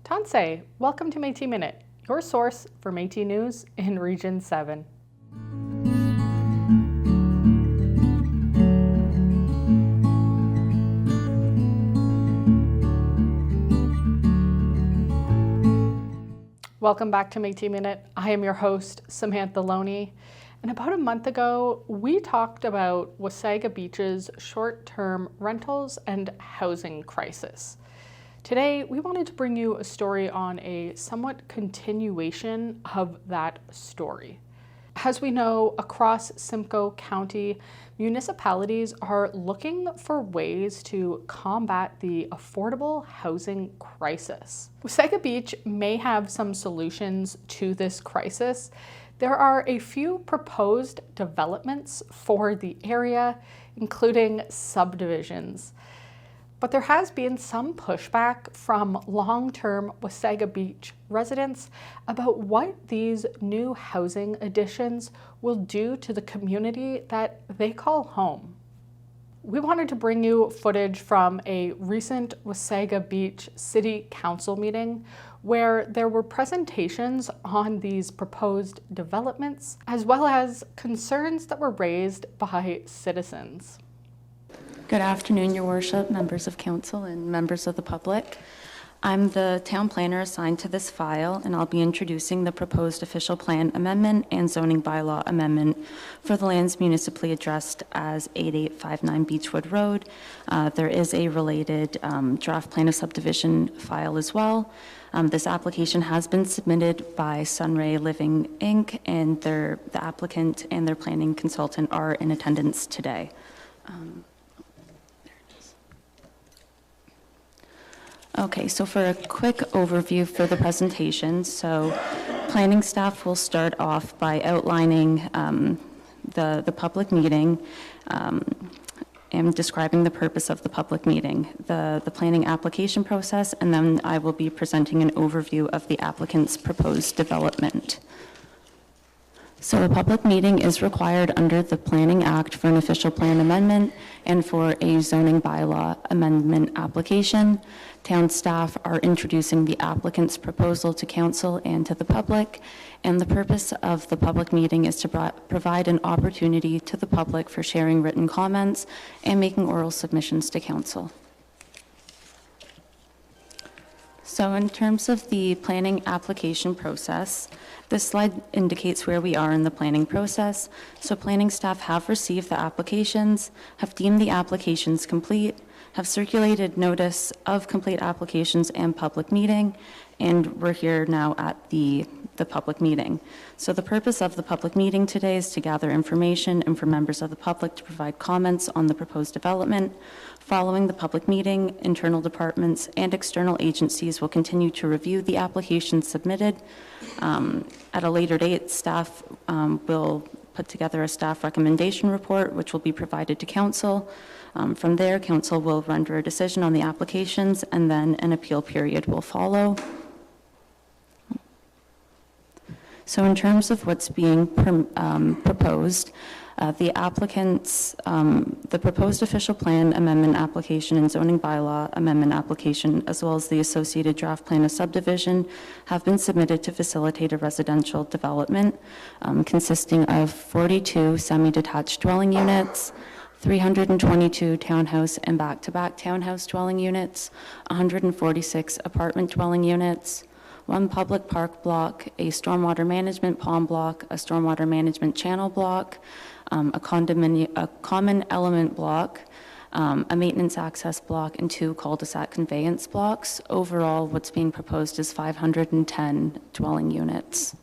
Tansei, welcome to Métis Minute, your source for Métis news in Region 7. Welcome back to Métis Minute. I am your host, Samantha Loney. And about a month ago, we talked about Wasaga Beach's short-term rentals and housing crisis. Today, we wanted to bring you a story on a somewhat continuation of that story. As we know, across Simcoe County, municipalities are looking for ways to combat the affordable housing crisis. Wasaga Beach may have some solutions to this crisis. There are a few proposed developments for the area, including subdivisions. But there has been some pushback from long-term Wasaga Beach residents about what these new housing additions will do to the community that they call home. We wanted to bring you footage from a recent Wasaga Beach City Council meeting where there were presentations on these proposed developments, as well as concerns that were raised by citizens. Good afternoon, Your Worship, members of council and members of the public. I'm the town planner assigned to this file, and I'll be introducing the proposed official plan amendment and zoning bylaw amendment for the lands municipally addressed as 8859 Beechwood Road. There is a related draft plan of subdivision file as well. This application has been submitted by Sunray Living Inc., and the applicant and their planning consultant are in attendance today. Okay, so for a quick overview for the presentation, so planning staff will start off by outlining the public meeting and describing the purpose of the public meeting, the planning application process, and then I will be presenting an overview of the applicant's proposed development. So a public meeting is required under the Planning Act for an official plan amendment and for a zoning bylaw amendment application. Town staff are introducing the applicant's proposal to council and to the public, and the purpose of the public meeting is to provide an opportunity to the public for sharing written comments and making oral submissions to council. So in terms of the planning application process, this slide indicates where we are in the planning process. So planning staff have received the applications, have deemed the applications complete, have circulated notice of complete applications and public meeting, and we're here now at the public meeting. So the purpose of the public meeting today is to gather information and for members of the public to provide comments on the proposed development. Following the public meeting, internal departments and external agencies will continue to review the applications submitted. At a later date, staff will put together a staff recommendation report, which will be provided to council. From there, council will render a decision on the applications, and then an appeal period will follow. So in terms of what's being proposed, the applicants, the proposed official plan amendment application and zoning bylaw amendment application, as well as the associated draft plan of subdivision, have been submitted to facilitate a residential development consisting of 42 semi-detached dwelling units, 322 townhouse and back-to-back townhouse dwelling units, 146 apartment dwelling units, 1 public park block, a stormwater management pond block, a stormwater management channel block, a common element block, a maintenance access block, and 2 cul-de-sac conveyance blocks. Overall, what's being proposed is 510 dwelling units.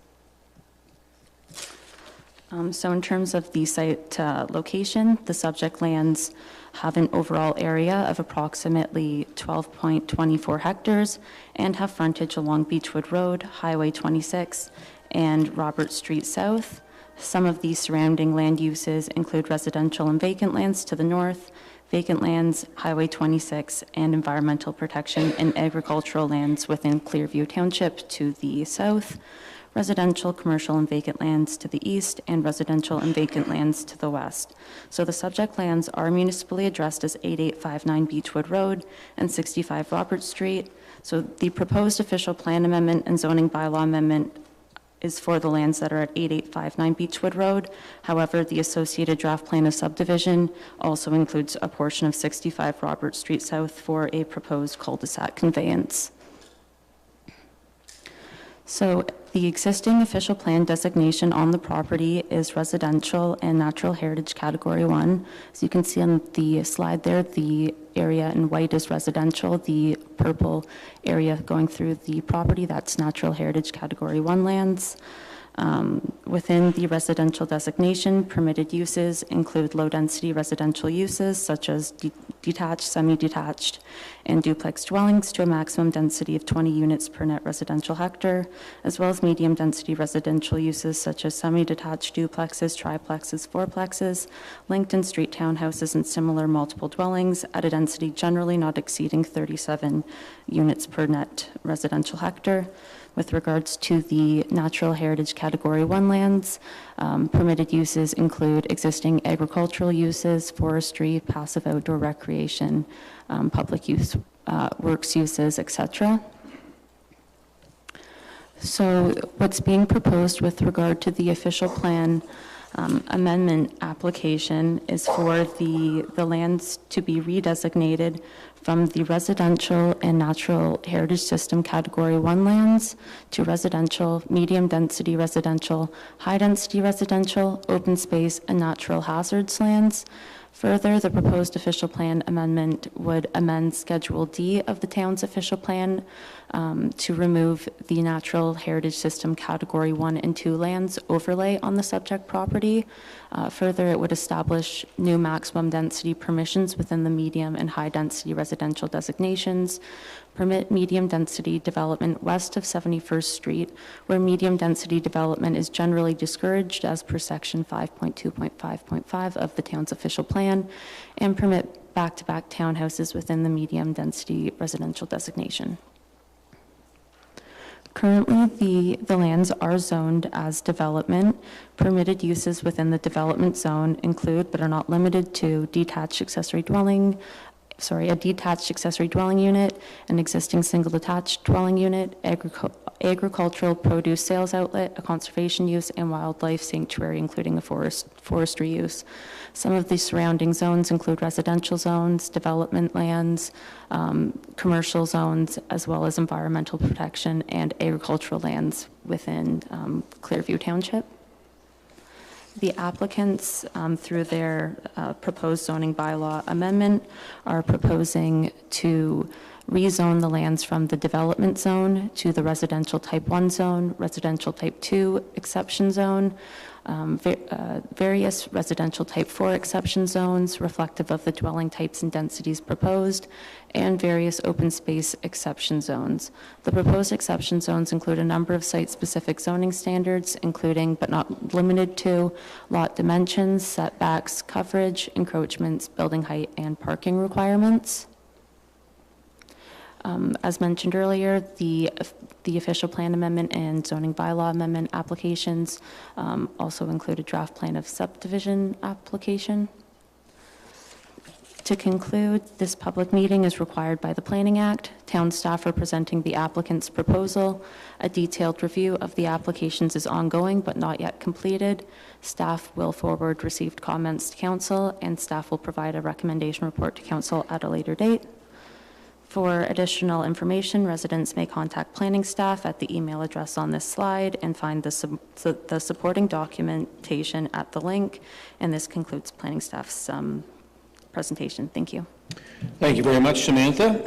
So in terms of the site location, the subject lands have an overall area of approximately 12.24 hectares and have frontage along Beechwood Road, Highway 26, and Robert Street South. Some of these surrounding land uses include residential and vacant lands to the north, vacant lands, Highway 26, and environmental protection and agricultural lands within Clearview Township to the south, residential, commercial, and vacant lands to the east, and residential and vacant lands to the west. So the subject lands are municipally addressed as 8859 Beechwood Road and 65 Robert Street. So the proposed official plan amendment and zoning bylaw amendment is for the lands that are at 8859 Beechwood Road. However, the associated draft plan of subdivision also includes a portion of 65 Robert Street South for a proposed cul-de-sac conveyance. So the existing official plan designation on the property is residential and natural heritage category 1. As you can see on the slide there, the area in white is residential. The purple area going through the property, that's natural heritage category 1 lands. Within the residential designation, permitted uses include low-density residential uses such as detached, semi-detached, and duplex dwellings to a maximum density of 20 units per net residential hectare, as well as medium-density residential uses such as semi-detached duplexes, triplexes, fourplexes, linked and street townhouses, and similar multiple dwellings at a density generally not exceeding 37 units per net residential hectare. With regards to the natural heritage category 1 lands, permitted uses include existing agricultural uses, forestry, passive outdoor recreation, public use, works uses, etc. So what's being proposed with regard to the official plan amendment application is for the lands to be redesignated from the residential and natural heritage system category 1 lands to residential, medium density residential, high density residential, open space, and natural hazards lands. Further, the proposed official plan amendment would amend Schedule D of the town's official plan to remove the natural heritage system category 1 and 2 lands overlay on the subject property. Further, it would establish new maximum density permissions within the medium and high density residential designations, permit medium density development west of 71st Street, where medium density development is generally discouraged as per section 5.2.5.5 of the town's official plan, and permit back-to-back townhouses within the medium density residential designation. Currently, the lands are zoned as development. Permitted uses within the development zone include, but are not limited to, a detached accessory dwelling unit, an existing single detached dwelling unit, agricultural produce sales outlet, a conservation use, and wildlife sanctuary, including a forestry use. Some of the surrounding zones include residential zones, development lands, commercial zones, as well as environmental protection and agricultural lands within Clearview Township. The applicants, through their proposed zoning bylaw amendment, are proposing to rezone the lands from the development zone to the residential type 1 zone, residential type 2 exception zone, various residential type 4 exception zones reflective of the dwelling types and densities proposed, and various open space exception zones. The proposed exception zones include a number of site-specific zoning standards, including but not limited to lot dimensions, setbacks, coverage, encroachments, building height, and parking requirements. As mentioned earlier, the official plan amendment and zoning bylaw amendment applications also include a draft plan of subdivision application. To conclude, this public meeting is required by the Planning Act. Town staff are presenting the applicant's proposal. A detailed review of the applications is ongoing but not yet completed. Staff will forward received comments to council, and staff will provide a recommendation report to council at a later date. For additional information, residents may contact planning staff at the email address on this slide and find the supporting documentation at the link. And this concludes planning staff's presentation. Thank you. Thank you very much, Samantha.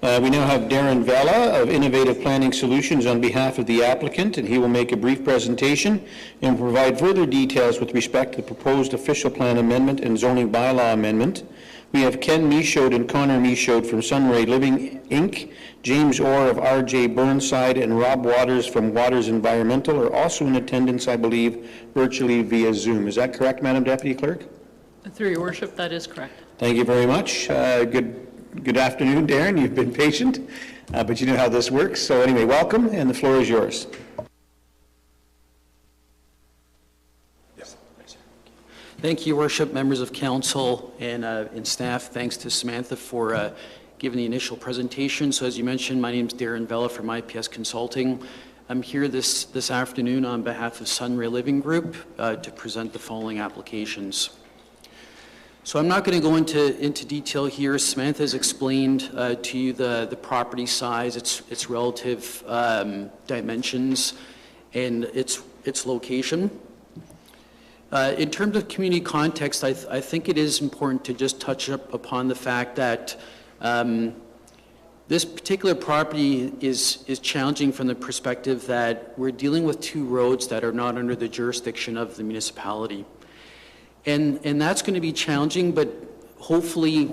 We now have Darren Vella of Innovative Planning Solutions on behalf of the applicant, and he will make a brief presentation and provide further details with respect to the proposed official plan amendment and zoning bylaw amendment. We have Ken Michaud and Connor Michaud from Sunray Living, Inc., James Orr of R.J. Burnside, and Rob Waters from Waters Environmental are also in attendance, I believe, virtually via Zoom. Is that correct, Madam Deputy Clerk? Through your worship, that is correct. Thank you very much. Good afternoon, Darren. You've been patient, but you know how this works. So anyway, welcome, and the floor is yours. Thank you, Your Worship, members of council, and staff. Thanks to Samantha for given the initial presentation. So as you mentioned, my name is Darren Vella from IPS Consulting. I'm here this afternoon on behalf of Sunray Living Group to present the following applications. So I'm not going to go into detail here. Samantha has explained to you the property size, its relative dimensions, and its location. In terms of community context, I think it is important to just touch upon the fact that this particular property is challenging from the perspective that we're dealing with two roads that are not under the jurisdiction of the municipality. And that's going to be challenging, but hopefully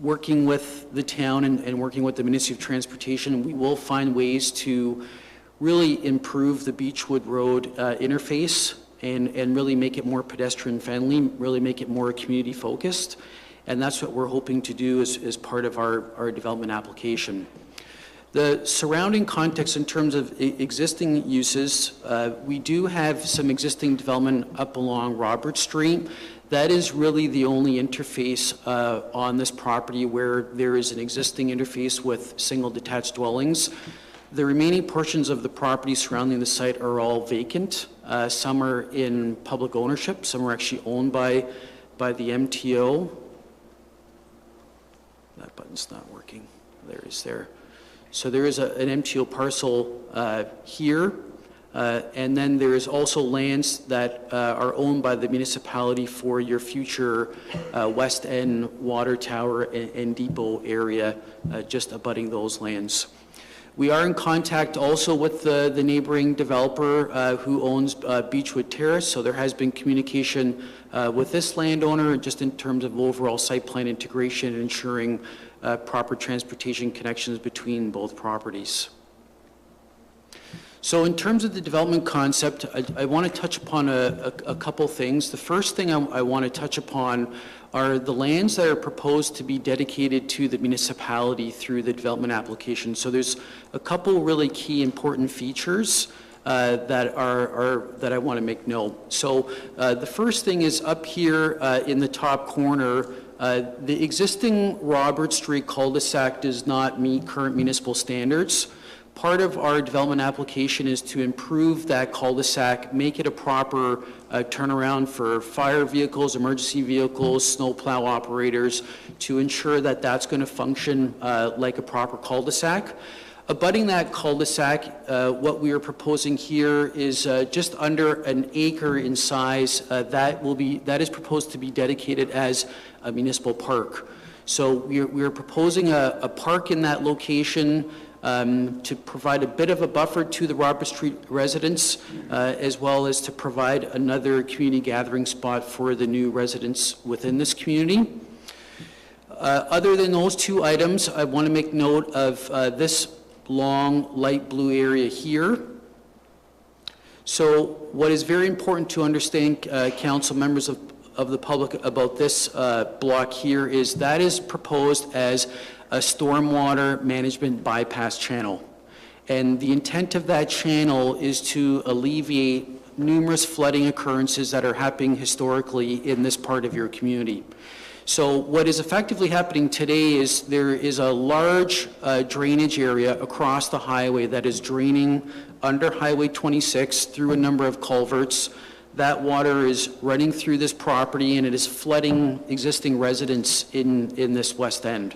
working with the town and working with the Ministry of Transportation, we will find ways to really improve the Beechwood Road interface and really make it more pedestrian friendly, really make it more community focused. And that's what we're hoping to do as part of our development application. The surrounding context in terms of existing uses, we do have some existing development up along Robert Street. That is really the only interface on this property where there is an existing interface with single detached dwellings. The remaining portions of the property surrounding the site are all vacant. Some are in public ownership, some are actually owned by the MTO. That button's not working. There it is there. So there is an MTO parcel here, and then there is also lands that are owned by the municipality for your future West End water tower and depot area, just abutting those lands. We are in contact also with the neighboring developer who owns Beechwood Terrace, so there has been communication with this landowner just in terms of overall site plan integration and ensuring proper transportation connections between both properties. So in terms of the development concept, I want to touch upon a couple things. The first thing I want to touch upon are the lands that are proposed to be dedicated to the municipality through the development application. So there's a couple really key important features that I want to make note. So the first thing is up here in the top corner. The existing Robert Street cul-de-sac does not meet current municipal standards. Part of our development application is to improve that cul-de-sac, make it a proper turnaround for fire vehicles, emergency vehicles, snowplow operators, to ensure that that's going to function like a proper cul-de-sac. Abutting that cul-de-sac, what we are proposing here is just under an acre in size. That is proposed to be dedicated as a municipal park. So we are proposing a park in that location to provide a bit of a buffer to the Robert Street residents, as well as to provide another community gathering spot for the new residents within this community. Other than those two items, I want to make note of this long light blue area here. So what is very important to understand, council members of the public, about this block here is that is proposed as a stormwater management bypass channel. And the intent of that channel is to alleviate numerous flooding occurrences that are happening historically in this part of your community. So what is effectively happening today is there is a large drainage area across the highway that is draining under Highway 26 through a number of culverts. That water is running through this property and it is flooding existing residents in this West End.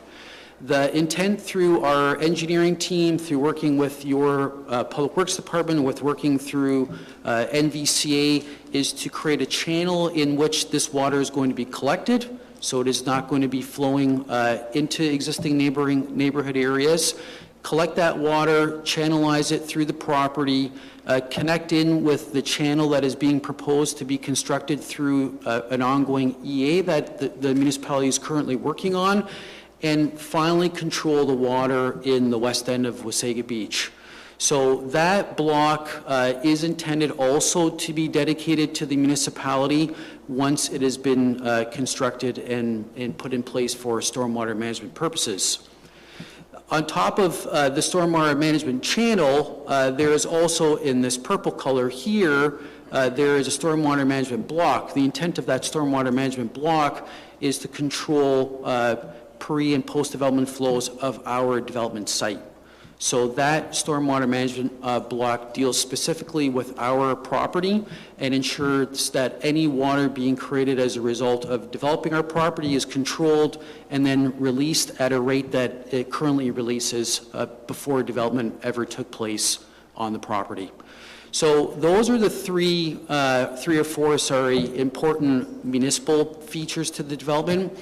The intent through our engineering team, through working with your Public Works Department, with working through NVCA, is to create a channel in which this water is going to be collected, so it is not going to be flowing into existing neighborhood areas. Collect that water, channelize it through the property, connect in with the channel that is being proposed to be constructed through an ongoing EA that the municipality is currently working on, and finally control the water in the west end of Wasaga Beach. So that block is intended also to be dedicated to the municipality once it has been constructed and put in place for stormwater management purposes. On top of the stormwater management channel, there is also in this purple color here, there is a stormwater management block. The intent of that stormwater management block is to control pre- and post-development flows of our development site. So that stormwater management block deals specifically with our property and ensures that any water being created as a result of developing our property is controlled and then released at a rate that it currently releases before development ever took place on the property. So those are the three or four important municipal features to the development.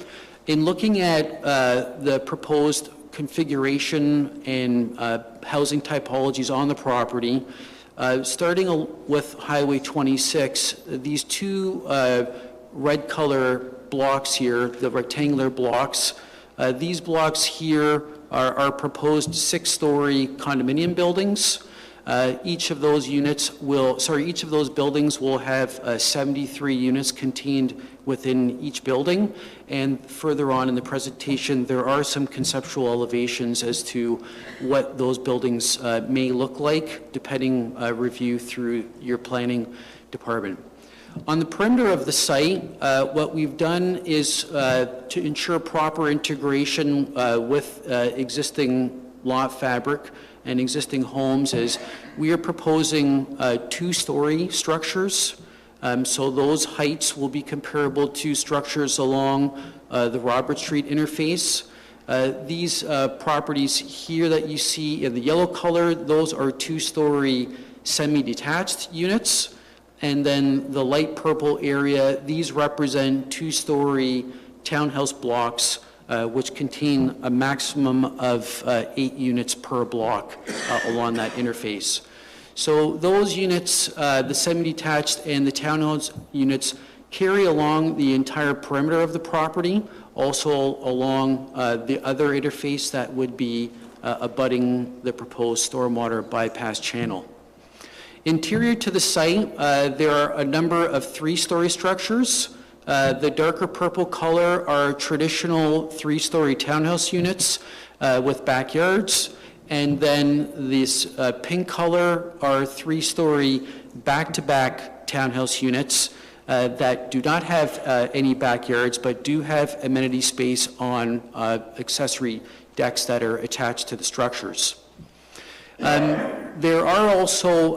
In looking at the proposed configuration and housing typologies on the property, starting with Highway 26, these two red color blocks here, the rectangular blocks, these blocks here are proposed 6-story condominium buildings. Each of those buildings will have 73 units contained within each building. And further on in the presentation, there are some conceptual elevations as to what those buildings may look like, depending review through your planning department. On the perimeter of the site, what we've done is to ensure proper integration with existing lot fabric and existing homes is we are proposing 2-story structures. So those heights will be comparable to structures along the Robert Street interface. These properties here that you see in the yellow color, those are 2-story semi-detached units. And then the light purple area, these represent 2-story townhouse blocks which contain a maximum of 8 units per block along that interface. So those units, the semi-detached and the townhouse units, carry along the entire perimeter of the property, also along the other interface that would be abutting the proposed stormwater bypass channel. Interior to the site, there are a number of 3-story structures. The darker purple color are traditional 3-story townhouse units with backyards. And then this pink color are 3-story back-to-back townhouse units that do not have any backyards, but do have amenity space on accessory decks that are attached to the structures. There are also,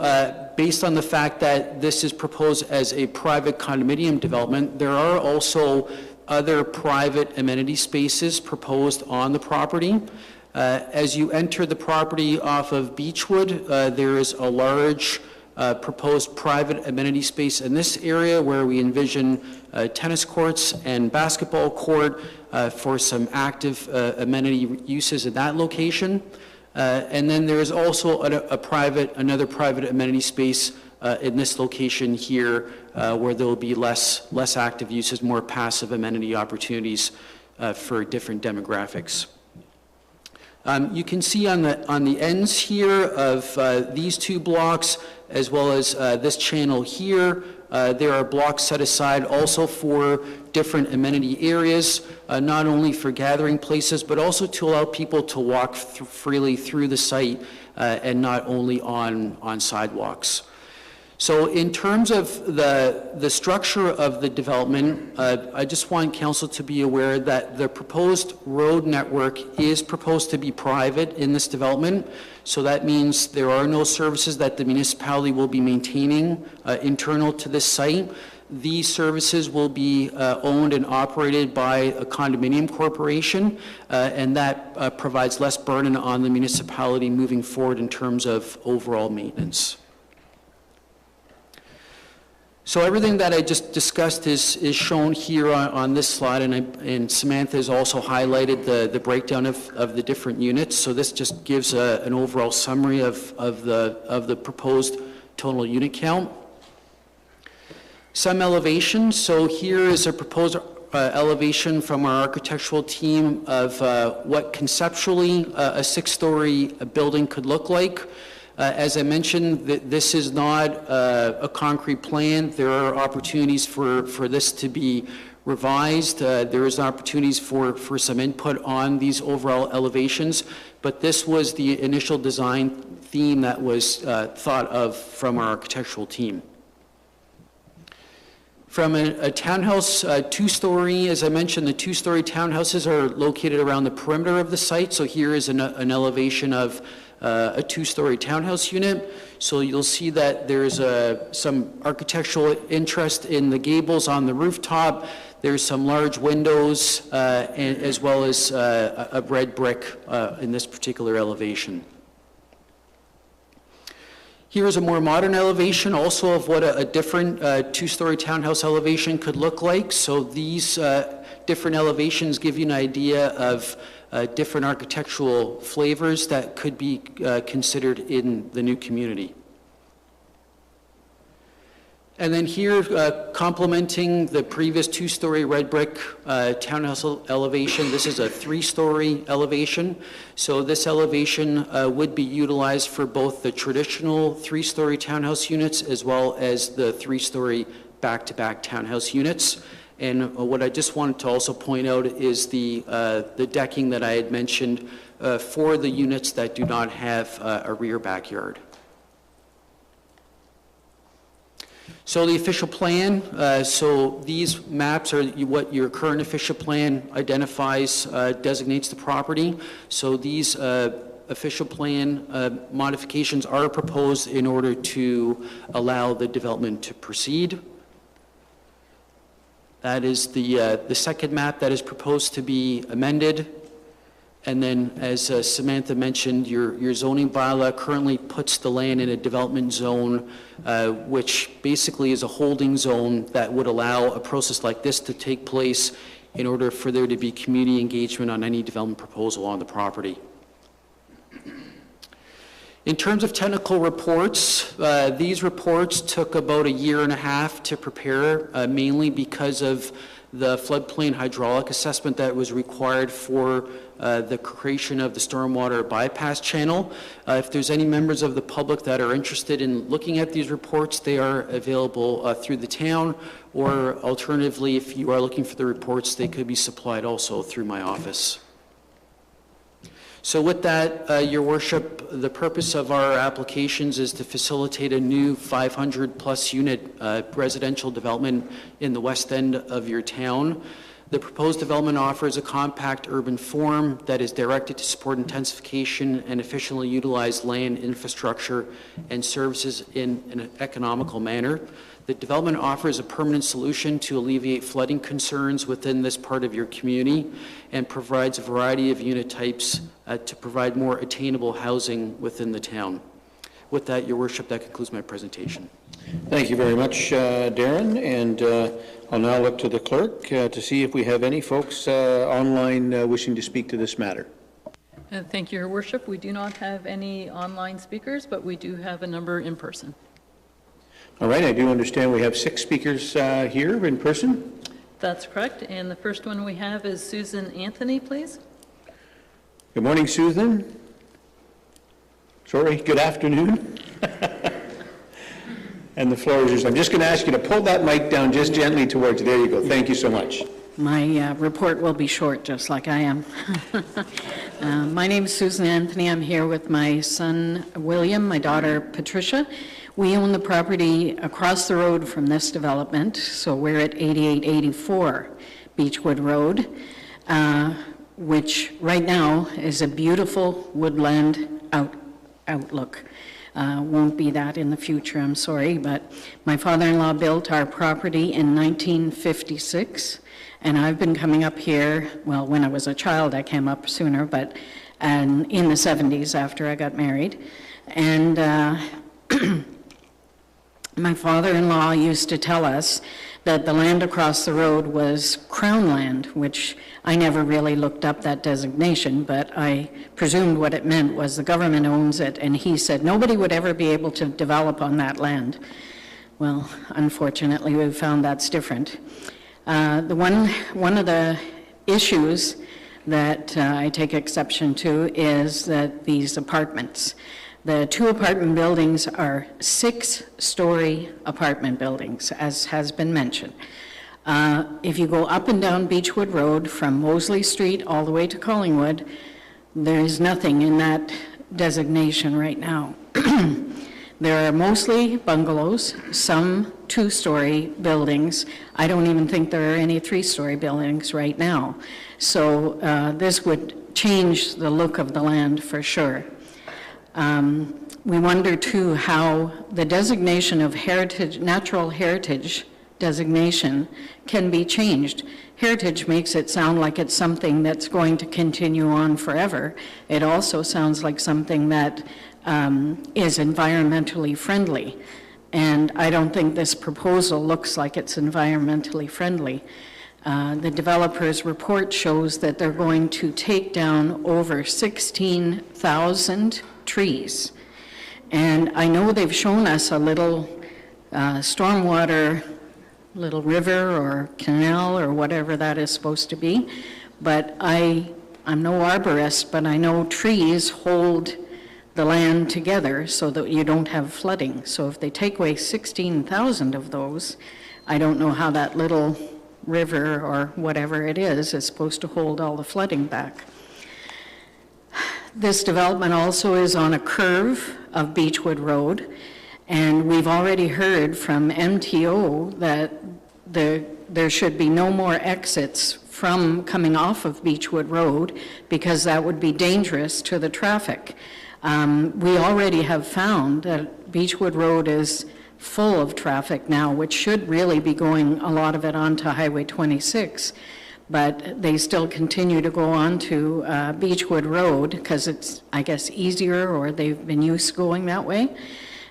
based on the fact that this is proposed as a private condominium development, there are also other private amenity spaces proposed on the property. As you enter the property off of Beechwood, there is a large proposed private amenity space in this area where we envision tennis courts and basketball court for some active amenity uses in that location. And then there is also another private amenity space in this location here where there will be less active uses, more passive amenity opportunities for different demographics. You can see on the ends here of these two blocks, as well as this channel here, there are blocks set aside also for different amenity areas, not only for gathering places, but also to allow people to walk freely through the site and not only on sidewalks. So in terms of the structure of the development, I just want council to be aware that the proposed road network is proposed to be private in this development. So that means there are no services that the municipality will be maintaining internal to this site. These services will be owned and operated by a condominium corporation, and that provides less burden on the municipality moving forward in terms of overall maintenance. So everything that I just discussed is shown here on this slide, and Samantha has also highlighted the breakdown of the different units. So this just gives an overall summary of the proposed total unit count. Some elevation. So here is a proposed elevation from our architectural team of what conceptually a 6-story building could look like. As I mentioned, this is not a concrete plan. There are opportunities for this to be revised. There is opportunities for some input on these overall elevations, but this was the initial design theme that was thought of from our architectural team. From a townhouse, two-story, as I mentioned, the two-story townhouses are located around the perimeter of the site. So here is an elevation of a two-story townhouse unit. So you'll see that there's some architectural interest in the gables on the rooftop. There's some large windows, and as well as a red brick in this particular elevation. Here is a more modern elevation also of what a different two-story townhouse elevation could look like. So these different elevations give you an idea of different architectural flavors that could be considered in the new community. And then here, complementing the previous two-story red brick townhouse elevation, this is a three-story elevation. So this elevation would be utilized for both the traditional three-story townhouse units as well as the three-story back-to-back townhouse units. And what I just wanted to also point out is the decking that I had mentioned for the units that do not have a rear backyard. So the official plan, so these maps are what your current official plan identifies, designates the property. So these official plan modifications are proposed in order to allow the development to proceed. That is the second map that is proposed to be amended. And then, as Samantha mentioned, your zoning bylaw currently puts the land in a development zone, which basically is a holding zone that would allow a process like this to take place in order for there to be community engagement on any development proposal on the property. In terms of technical reports, these reports took about 1.5 years to prepare, mainly because of the floodplain hydraulic assessment that was required for the creation of the stormwater bypass channel. If there's any members of the public that are interested in looking at these reports, they are available through the town, or alternatively, if you are looking for the reports, they could be supplied also through my office. So with that, Your Worship, the purpose of our applications is to facilitate a new 500-plus unit residential development in the west end of your town. The proposed development offers a compact urban form that is directed to support intensification and efficiently utilize land infrastructure and services in an economical manner. The development offers a permanent solution to alleviate flooding concerns within this part of your community and provides a variety of unit types to provide more attainable housing within the town. With that, Your Worship, that concludes my presentation. Thank you very much, Darren, and I'll now look to the clerk to see if we have any folks online wishing to speak to this matter. Thank you, Your Worship. We do not have any online speakers, but we do have a number in person. All right, I do understand we have 6 speakers here in person. That's correct. And the first one we have is Susan Anthony, please. Good morning, Susan. Sorry, good afternoon. And the floor is yours. I'm just going to ask you to pull that mic down just gently towards you. There you go. Thank you so much. My report will be short, just like I am. My name is Susan Anthony. I'm here with my son, William, my daughter, Patricia. We own the property across the road from this development, so we're at 8884 Beechwood Road, which right now is a beautiful woodland outlook. Won't be that in the future, I'm sorry, but my father-in-law built our property in 1956, and I've been coming up here, well, when I was a child I came up sooner, but in the 70s after I got married. And my father-in-law used to tell us that the land across the road was Crown land, which I never really looked up that designation, but I presumed what it meant was the government owns it, and he said nobody would ever be able to develop on that land. Well, unfortunately, we've found that's different. One of the issues that I take exception to is that these apartments. The 2 apartment buildings are 6-story apartment buildings, as has been mentioned. If you go up and down Beechwood Road from Mosley Street all the way to Collingwood, there is nothing in that designation right now. There are mostly bungalows, some two-story buildings. I don't even think there are any three-story buildings right now. So this would change the look of the land for sure. We wonder too how the designation of heritage, natural heritage designation can be changed. Heritage makes it sound like it's something that's going to continue on forever. It also sounds like something that is environmentally friendly. And I don't think this proposal looks like it's environmentally friendly. The developer's report shows that they're going to take down over 16,000 trees. And I know they've shown us a little stormwater, little river or canal or whatever that is supposed to be, but I'm no arborist, but I know trees hold the land together so that you don't have flooding. So if they take away 16,000 of those, I don't know how that little river or whatever it is supposed to hold all the flooding back. This development also is on a curve of Beechwood Road, and we've already heard from MTO that there should be no more exits from coming off of Beechwood Road because that would be dangerous to the traffic. We already have found that Beechwood Road is full of traffic now, which should really be going a lot of it onto Highway 26, but they still continue to go on to Beechwood Road because it's, I guess, easier, or they've been used to going that way.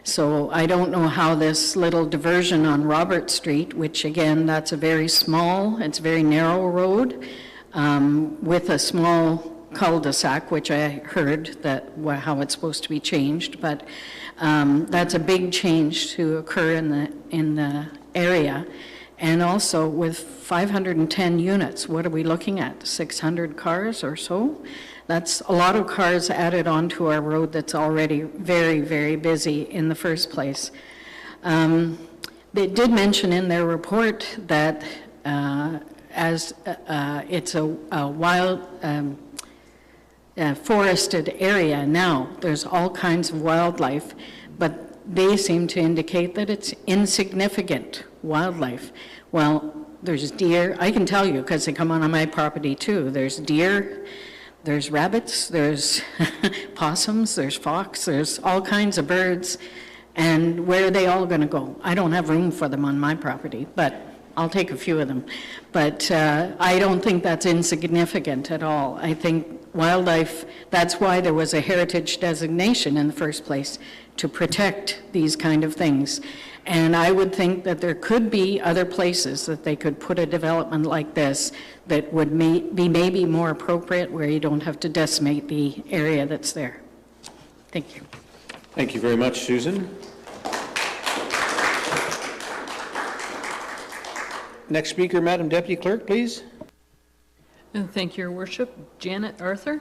So I don't know how this little diversion on Robert Street, which again, that's a very small, it's a very narrow road with a small cul-de-sac, which I heard that how it's supposed to be changed, but that's a big change to occur in the area. And also with 510 units, what are we looking at? 600 cars or so? That's a lot of cars added onto our road that's already very, very busy in the first place. They did mention in their report that as it's a wild forested area now, there's all kinds of wildlife, but they seem to indicate that it's insignificant wildlife. Well, there's deer. I can tell you because they come on my property too. There's deer, there's rabbits, there's possums, there's fox, there's all kinds of birds. And where are they all going to go? I don't have room for them on my property, but I'll take a few of them. But I don't think that's insignificant at all. I think wildlife, that's why there was a heritage designation in the first place, to protect these kind of things. And I would think that there could be other places that they could put a development like this that would be maybe more appropriate, where you don't have to decimate the area that's there. Thank you. Thank you very much, Susan. Next speaker, Madam Deputy Clerk, please. And thank you, Your Worship. Janet Arthur.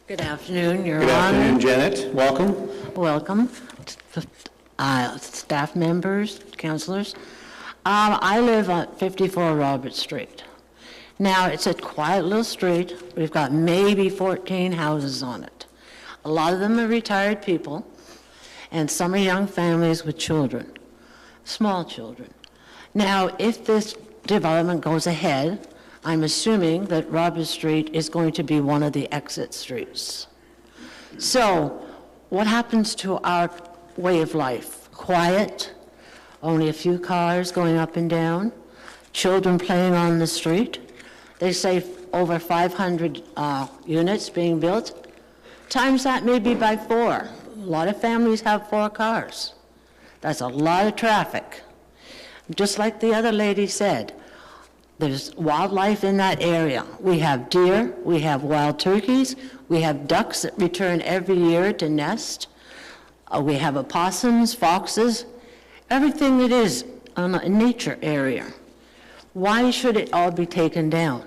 Good afternoon, Your Good Honor. afternoon, Janet. Welcome. Welcome, staff members, councillors. I live on 54 Robert Street. Now, it's a quiet little street. We've got maybe 14 houses on it. A lot of them are retired people, and some are young families with children, small children. Now, if this development goes ahead, I'm assuming that Robert Street is going to be one of the exit streets. So, what happens to our way of life? Quiet, only a few cars going up and down, children playing on the street. They say over 500 units being built. Times that maybe by 4. A lot of families have 4 cars. That's a lot of traffic. Just like the other lady said, there's wildlife in that area. We have deer, we have wild turkeys, we have ducks that return every year to nest. We have opossums, foxes, everything that is on a nature area. Why should it all be taken down?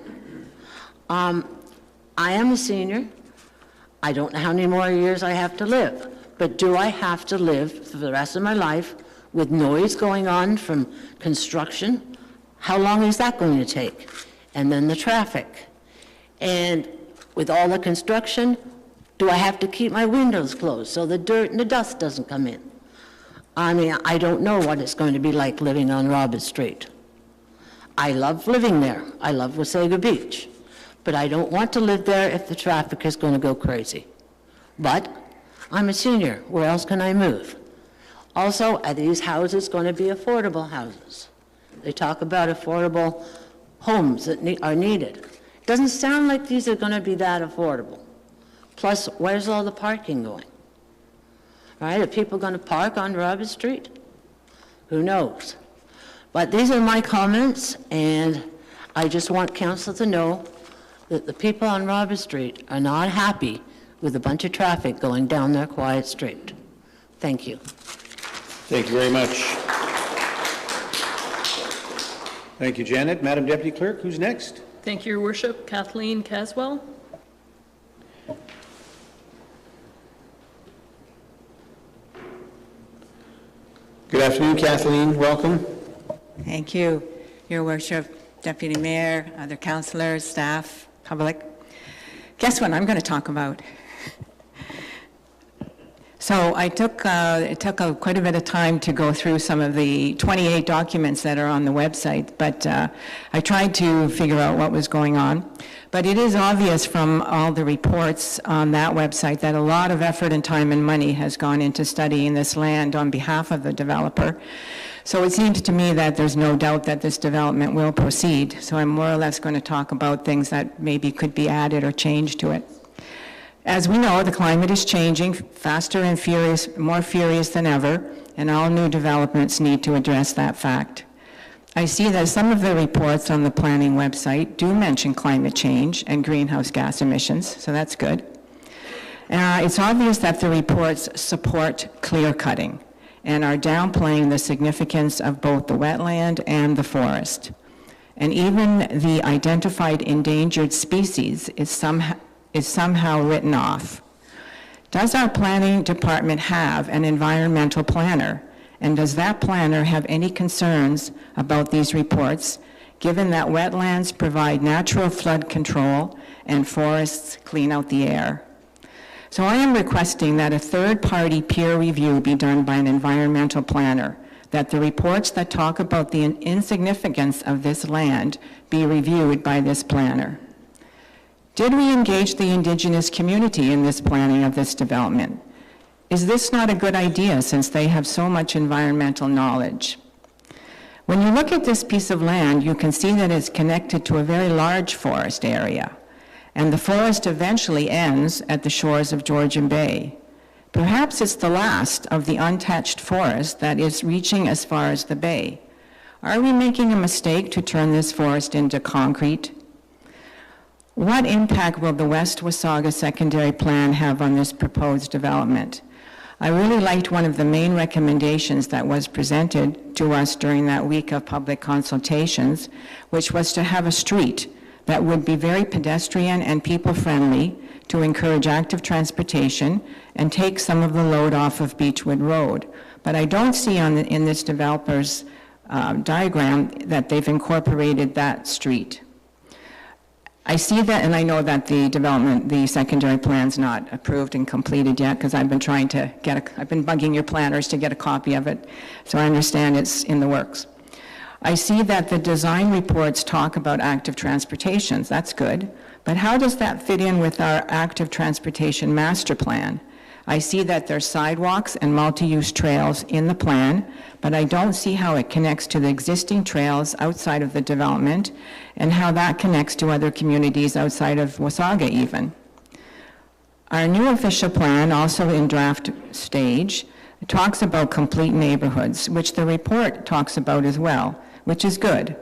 I am a senior. I don't know how many more years I have to live, but do I have to live for the rest of my life with noise going on from construction? How long is that going to take? And then the traffic. And with all the construction, Do I have to keep my windows closed so the dirt and the dust doesn't come in? I mean, I don't know what it's going to be like living on Robert Street. I love living there. I love Wasaga Beach. But I don't want to live there if the traffic is going to go crazy. But I'm a senior. Where else can I move? Also, are these houses going to be affordable houses? They talk about affordable homes that are needed. It doesn't sound like these are going to be that affordable. Plus, where's all the parking going? Right? Are people going to park on Robert Street? Who knows? But these are my comments, and I just want council to know that the people on Robert Street are not happy with a bunch of traffic going down their quiet street. Thank you. Thank you very much. Thank you, Janet. Madam Deputy Clerk, who's next? Thank you, Your Worship. Kathleen Caswell. Good afternoon, Kathleen. Welcome. Thank you, Your Worship, Deputy Mayor, other councillors, staff, public. Guess what I'm going to talk about? So it took quite a bit of time to go through some of the 28 documents that are on the website, but I tried to figure out what was going on. But it is obvious from all the reports on that website that a lot of effort and time and money has gone into studying this land on behalf of the developer. So it seems to me that there's no doubt that this development will proceed. So I'm more or less going to talk about things that maybe could be added or changed to it. As we know, the climate is changing faster and furious, more furious than ever, and all new developments need to address that fact. I see that some of the reports on the planning website do mention climate change and greenhouse gas emissions, so that's good. It's obvious that the reports support clear cutting and are downplaying the significance of both the wetland and the forest. And even the identified endangered species is somehow written off. Does our planning department have an environmental planner? And does that planner have any concerns about these reports, given that wetlands provide natural flood control and forests clean out the air? So I am requesting that a third-party peer review be done by an environmental planner, that the reports that talk about the insignificance of this land be reviewed by this planner. Did we engage the Indigenous community in this planning of this development? Is this not a good idea since they have so much environmental knowledge? When you look at this piece of land, you can see that it's connected to a very large forest area, and the forest eventually ends at the shores of Georgian Bay. Perhaps it's the last of the untouched forest that is reaching as far as the bay. Are we making a mistake to turn this forest into concrete? What impact will the West Wasaga secondary plan have on this proposed development? I really liked one of the main recommendations that was presented to us during that week of public consultations, which was to have a street that would be very pedestrian and people-friendly to encourage active transportation and take some of the load off of Beechwood Road. But I don't see in this developer's diagram that they've incorporated that street. I see that, and I know that the secondary plan's not approved and completed yet, because I've been trying to I've been bugging your planners to get a copy of it, so I understand it's in the works. I see that the design reports talk about active transportations, that's good, but how does that fit in with our active transportation master plan? I see that there's sidewalks and multi-use trails in the plan, but I don't see how it connects to the existing trails outside of the development and how that connects to other communities outside of Wasaga even. Our new official plan, also in draft stage, talks about complete neighborhoods, which the report talks about as well, which is good.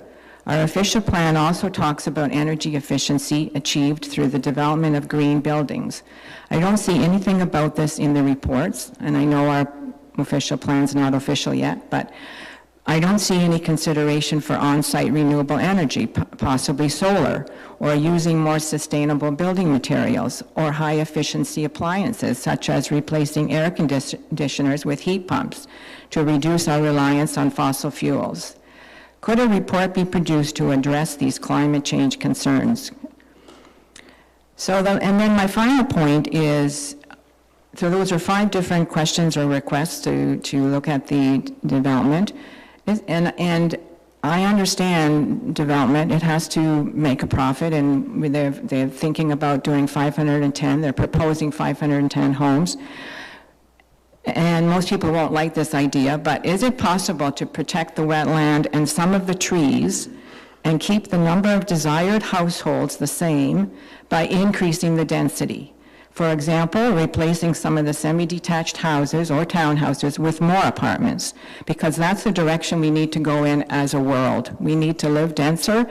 Our official plan also talks about energy efficiency achieved through the development of green buildings. I don't see anything about this in the reports, and I know our official plan's not official yet, but I don't see any consideration for on-site renewable energy, possibly solar, or using more sustainable building materials, or high-efficiency appliances, such as replacing air conditioners with heat pumps to reduce our reliance on fossil fuels. Could a report be produced to address these climate change concerns? So, and then my final point is, so those are 5 different questions or requests to look at the development. And I understand development, it has to make a profit, and they're thinking about doing 510, they're proposing 510 homes. And most people won't like this idea, but is it possible to protect the wetland and some of the trees and keep the number of desired households the same by increasing the density? For example, replacing some of the semi-detached houses or townhouses with more apartments, because that's the direction we need to go in as a world. We need to live denser,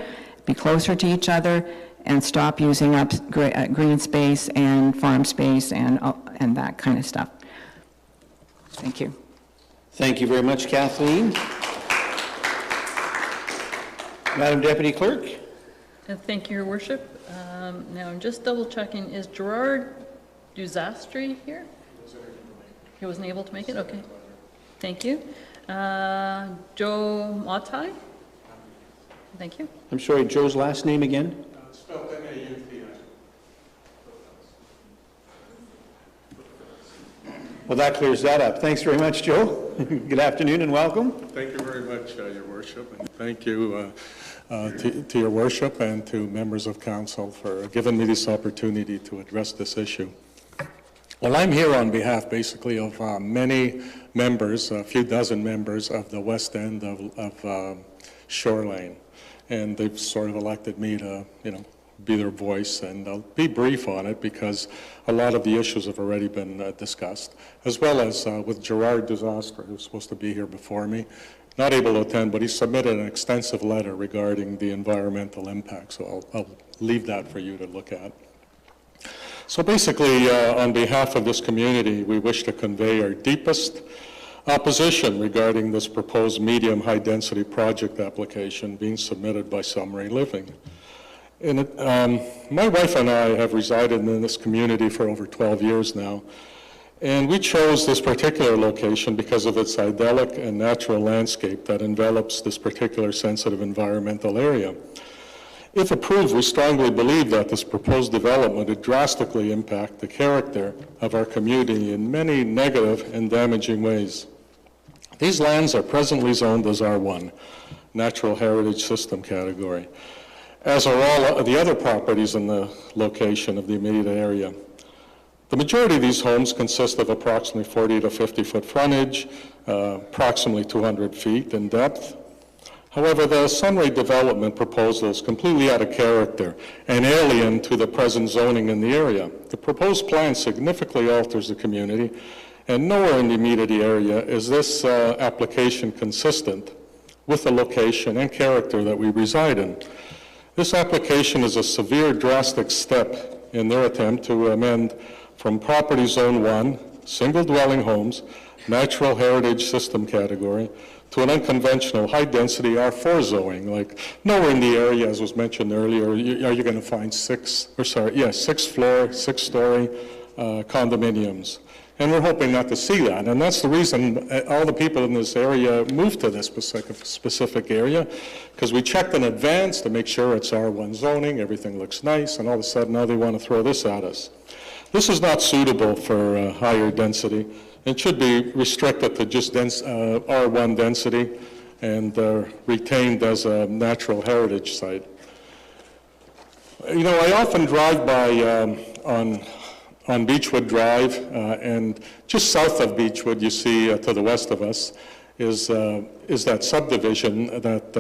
be closer to each other, and stop using up green space and farm space and that kind of stuff. Thank you. Thank you very much, Kathleen. Madam Deputy Clerk. Thank you, Your Worship. Now, I'm just double checking, is Gerard Duzastri here? He wasn't able to make it? Okay. Thank you. Joe Matai? Thank you. I'm sorry, Joe's last name again? Spelled M-A-U-T-I. Well, that clears that up. Thanks very much, Joe. Good afternoon and welcome. Thank you very much, Your Worship, and thank you to Your Worship and to members of Council for giving me this opportunity to address this issue. Well, I'm here on behalf basically of many members, a few dozen members of the west end of Shoreline, and they've sort of elected me to, be their voice, and I'll be brief on it because a lot of the issues have already been discussed, as well as with Gerard Duzastri, who's supposed to be here before me, not able to attend, but he submitted an extensive letter regarding the environmental impact, so I'll leave that for you to look at. So basically, on behalf of this community, we wish to convey our deepest opposition regarding this proposed medium high-density project application being submitted by Summary Living. My wife and I have resided in this community for over 12 years now, and we chose this particular location because of its idyllic and natural landscape that envelops this particular sensitive environmental area. If approved, we strongly believe that this proposed development would drastically impact the character of our community in many negative and damaging ways. These lands are presently zoned as R1, Natural Heritage System category, as are all the other properties in the location of the immediate area. The majority of these homes consist of approximately 40 to 50 foot frontage, approximately 200 feet in depth. However, the Sunray development proposal is completely out of character and alien to the present zoning in the area. The proposed plan significantly alters the community, and nowhere in the immediate area is this application consistent with the location and character that we reside in. This application is a severe, drastic step in their attempt to amend from Property Zone 1, single dwelling homes, Natural Heritage System category, to an unconventional high-density R4 zoning. Like nowhere in the area, as was mentioned earlier, are you going to find six-story condominiums. And we're hoping not to see that. And that's the reason all the people in this area moved to this specific area, because we checked in advance to make sure it's R1 zoning, everything looks nice, and all of a sudden now they want to throw this at us. This is not suitable for higher density. It should be restricted to just R1 density and retained as a natural heritage site. I often drive by on Beechwood Drive, and just south of Beechwood, you see to the west of us, is that subdivision that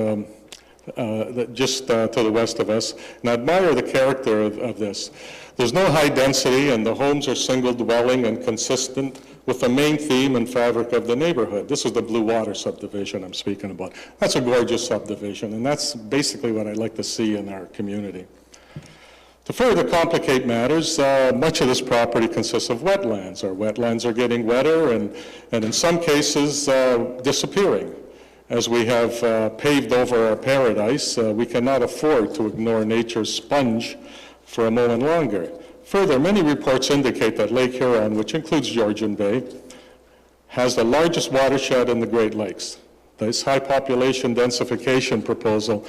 just to the west of us. And I admire the character of this. There's no high density, and the homes are single dwelling and consistent with the main theme and fabric of the neighborhood. This is the Blue Water subdivision I'm speaking about. That's a gorgeous subdivision, and that's basically what I'd like to see in our community. To further complicate matters, much of this property consists of wetlands. Our wetlands are getting wetter and in some cases disappearing. As we have paved over our paradise, we cannot afford to ignore nature's sponge for a moment longer. Further, many reports indicate that Lake Huron, which includes Georgian Bay, has the largest watershed in the Great Lakes. This high population densification proposal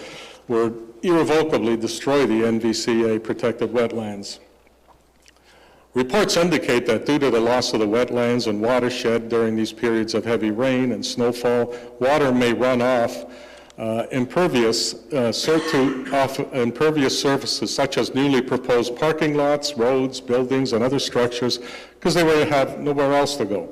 would irrevocably destroy the NVCA protected wetlands. Reports indicate that due to the loss of the wetlands and watershed during these periods of heavy rain and snowfall, water may run off impervious surfaces such as newly proposed parking lots, roads, buildings, and other structures because they really have nowhere else to go.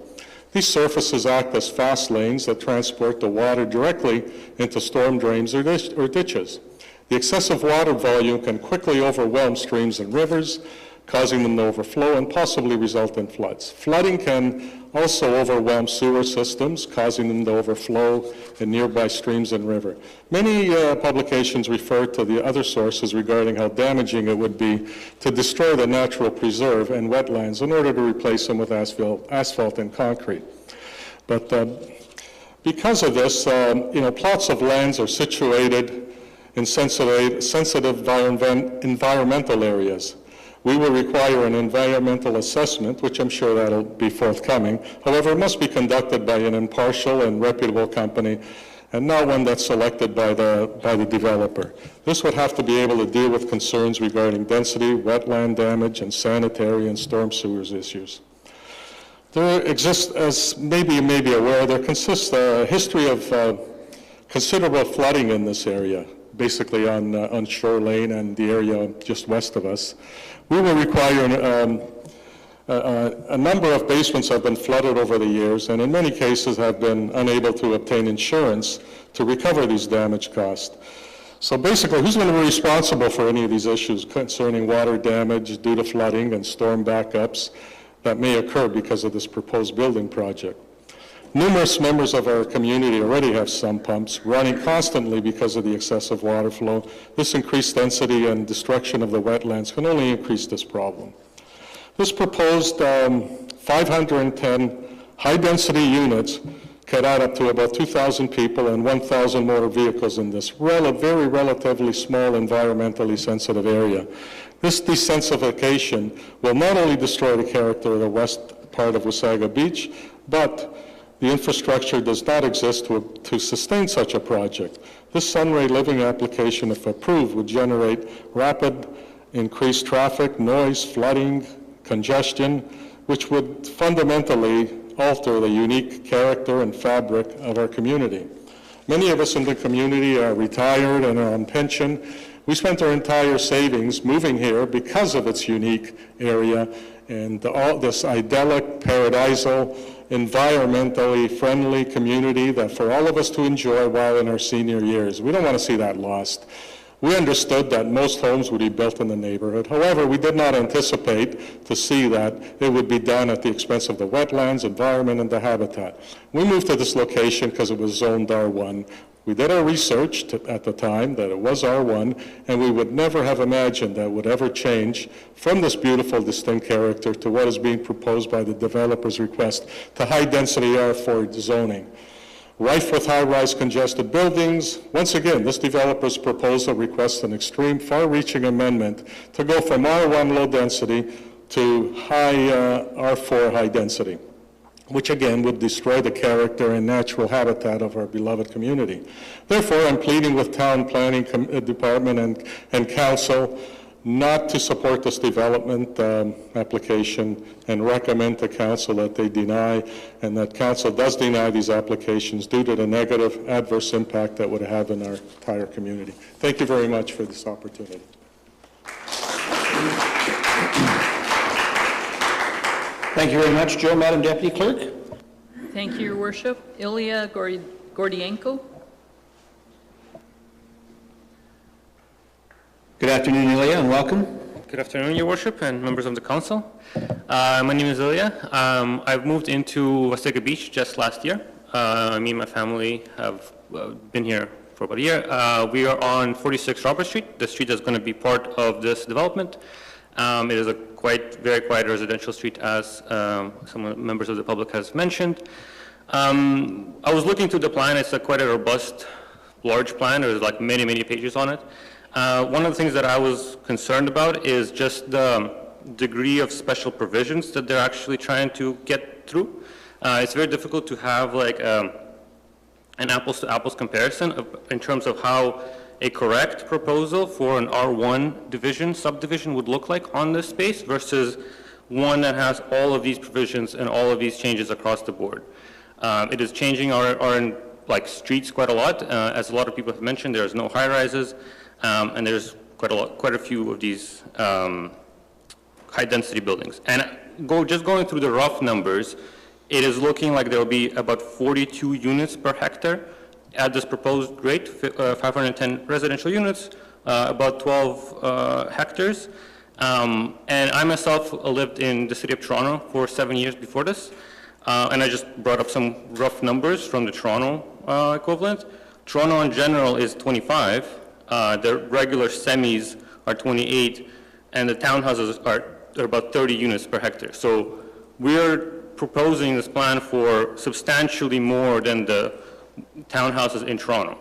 These surfaces act as fast lanes that transport the water directly into storm drains or ditches. The excessive water volume can quickly overwhelm streams and rivers, causing them to overflow and possibly result in floods. Flooding can also overwhelm sewer systems, causing them to overflow in nearby streams and river. Many publications refer to the other sources regarding how damaging it would be to destroy the natural preserve and wetlands in order to replace them with asphalt and concrete. But because of this, plots of lands are situated in sensitive environmental areas. We will require an environmental assessment, which I'm sure that'll be forthcoming. However, it must be conducted by an impartial and reputable company and not one that's selected by the developer. This would have to be able to deal with concerns regarding density, wetland damage, and sanitary and storm sewers issues. There exists, as maybe you may be aware, there consists a history of considerable flooding in this area, basically on Shore Lane and the area just west of us. We will require a number of basements have been flooded over the years, and in many cases have been unable to obtain insurance to recover these damage costs. So basically, who's going to be responsible for any of these issues concerning water damage due to flooding and storm backups that may occur because of this proposed building project? Numerous members of our community already have sump pumps running constantly because of the excessive water flow. This increased density and destruction of the wetlands can only increase this problem. This proposed 510 high-density units could add up to about 2,000 people and 1,000 motor vehicles in this very relatively small environmentally sensitive area. This desensification will not only destroy the character of the west part of Wasaga Beach, but the infrastructure does not exist to sustain such a project. This Sunray Living application, if approved, would generate rapid increased traffic, noise, flooding, congestion, which would fundamentally alter the unique character and fabric of our community. Many of us in the community are retired and are on pension. We spent our entire savings moving here because of its unique area and all this idyllic, paradisal, environmentally friendly community that for all of us to enjoy while in our senior years. We don't want to see that lost. We understood that most homes would be built in the neighborhood. However, we did not anticipate to see that it would be done at the expense of the wetlands, environment, and the habitat. We moved to this location because it was zoned R1. We did our research at the time that it was R1, and we would never have imagined that it would ever change from this beautiful, distinct character to what is being proposed by the developer's request to high-density R4 zoning. Rife with high-rise congested buildings. Once again, this developer's proposal requests an extreme, far-reaching amendment to go from R1 low density to R4 high density, which again would destroy the character and natural habitat of our beloved community. Therefore, I'm pleading with Town Planning Department and Council not to support this development application and recommend to Council that they deny, and that Council does deny these applications due to the negative adverse impact that would have in our entire community. Thank you very much for this opportunity. Thank you very much, Joe. Madam Deputy Clerk. Thank you, Your Worship. Ilya Gordienko. Good afternoon, Ilya, and welcome. Good afternoon, Your Worship, and members of the Council. My name is Ilya. I've moved into Wasaga Beach just last year. Me and my family have been here for about a year. We are on 46 Robert Street, the street that's going to be part of this development. It is a very quiet residential street, as some members of the public has mentioned. I was looking through the plan. It's quite a robust, large plan. There's like many pages on it. One of the things that I was concerned about is just the degree of special provisions that they're actually trying to get through. It's very difficult to have like an apples-to-apples comparison in terms of how a correct proposal for an R1 subdivision would look like on this space versus one that has all of these provisions and all of these changes across the board. It is changing our like streets quite a lot. As a lot of people have mentioned, there's no high-rises, and there's quite a few of these high-density buildings. And just going through the rough numbers, it is looking like there will be about 42 units per hectare at this proposed rate, 510 residential units, about 12 hectares. And I myself lived in the city of Toronto for 7 years before this, and I just brought up some rough numbers from the Toronto equivalent. Toronto in general is 25, the regular semis are 28, and the townhouses are about 30 units per hectare. So we're proposing this plan for substantially more than the townhouses in Toronto,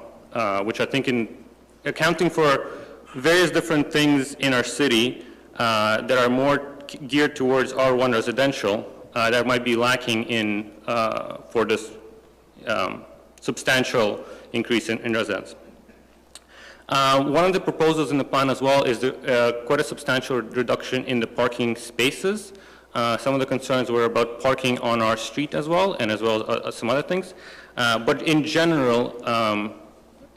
which I think in accounting for various different things in our city that are more geared towards R1 residential, that might be lacking in for this substantial increase in residents. One of the proposals in the plan as well is quite a substantial reduction in the parking spaces. Some of the concerns were about parking on our street as well, and as well as some other things. But in general,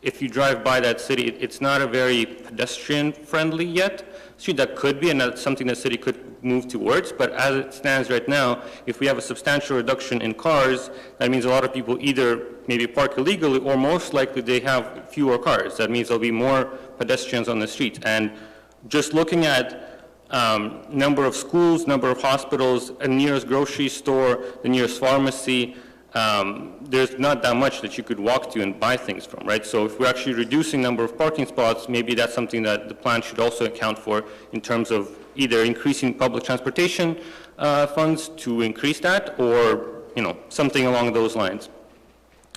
if you drive by that city, it's not a very pedestrian-friendly yet street. That could be, and that's something the city could move towards. But as it stands right now, if we have a substantial reduction in cars, that means a lot of people either maybe park illegally, or most likely they have fewer cars. That means there'll be more pedestrians on the streets. And just looking at number of schools, number of hospitals, a nearest grocery store, the nearest pharmacy, there's not that much that you could walk to and buy things from, right? So if we're actually reducing number of parking spots, maybe that's something that the plan should also account for in terms of either increasing public transportation funds to increase that, or something along those lines.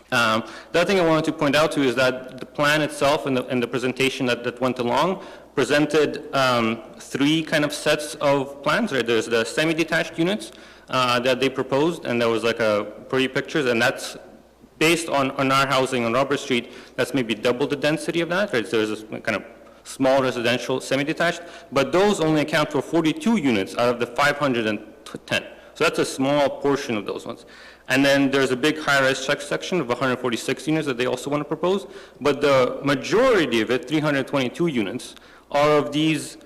The other thing I wanted to point out too is that the plan itself and the presentation that went along presented 3 kind of sets of plans, right? There's the semi-detached units that they proposed, and there was like pretty pictures, and that's based on our housing on Robert Street. That's maybe double the density of that, right? So there's this kind of small residential semi-detached, but those only account for 42 units out of the 510. So that's a small portion of those ones. And then there's a big high-rise section of 146 units that they also want to propose, but the majority of it, 322 units, are of these,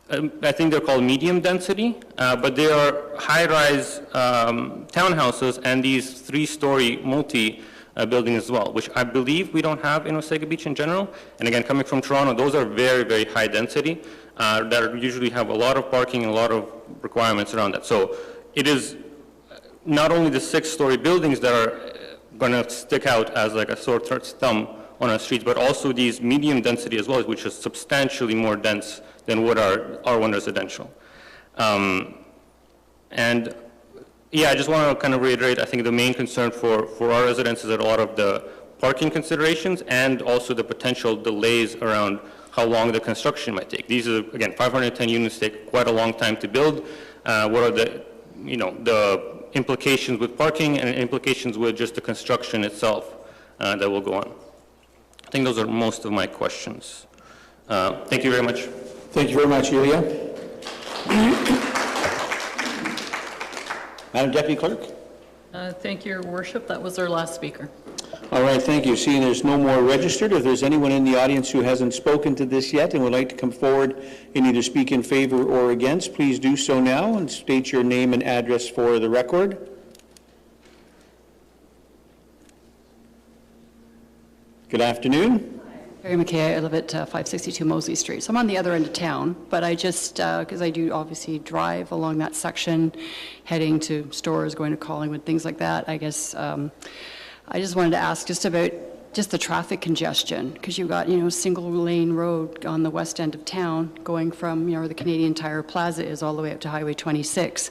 I think they're called medium density, but they are high-rise townhouses and these 3-story multi-buildings as well, which I believe we don't have in Wasaga Beach in general. And again, coming from Toronto, those are very, very high density that usually have a lot of parking and a lot of requirements around that. So it is not only the 6-story buildings that are going to stick out as like a sore thumb on our streets, but also these medium density as well, which is substantially more dense than what are R1 residential. And yeah, I just want to kind of reiterate, I think the main concern for our residents is that a lot of the parking considerations and also the potential delays around how long the construction might take. These are, again, 510 units take quite a long time to build. What are the implications with parking and implications with just the construction itself that will go on. I think those are most of my questions. Thank you very much. Thank you very much, Ilya. Madam Deputy Clerk. Thank you, Your Worship. That was our last speaker. All right, thank you. Seeing there's no more registered, if there's anyone in the audience who hasn't spoken to this yet and would like to come forward and either speak in favor or against, please do so now and state your name and address for the record. Good afternoon. Mary McKay, I live at 562 Mosley Street. So I'm on the other end of town, but I just, because I do obviously drive along that section, heading to stores, going to Collingwood, things like that, I guess I just wanted to ask just about just the traffic congestion, because you've got, single lane road on the west end of town going from, where the Canadian Tire Plaza is all the way up to Highway 26.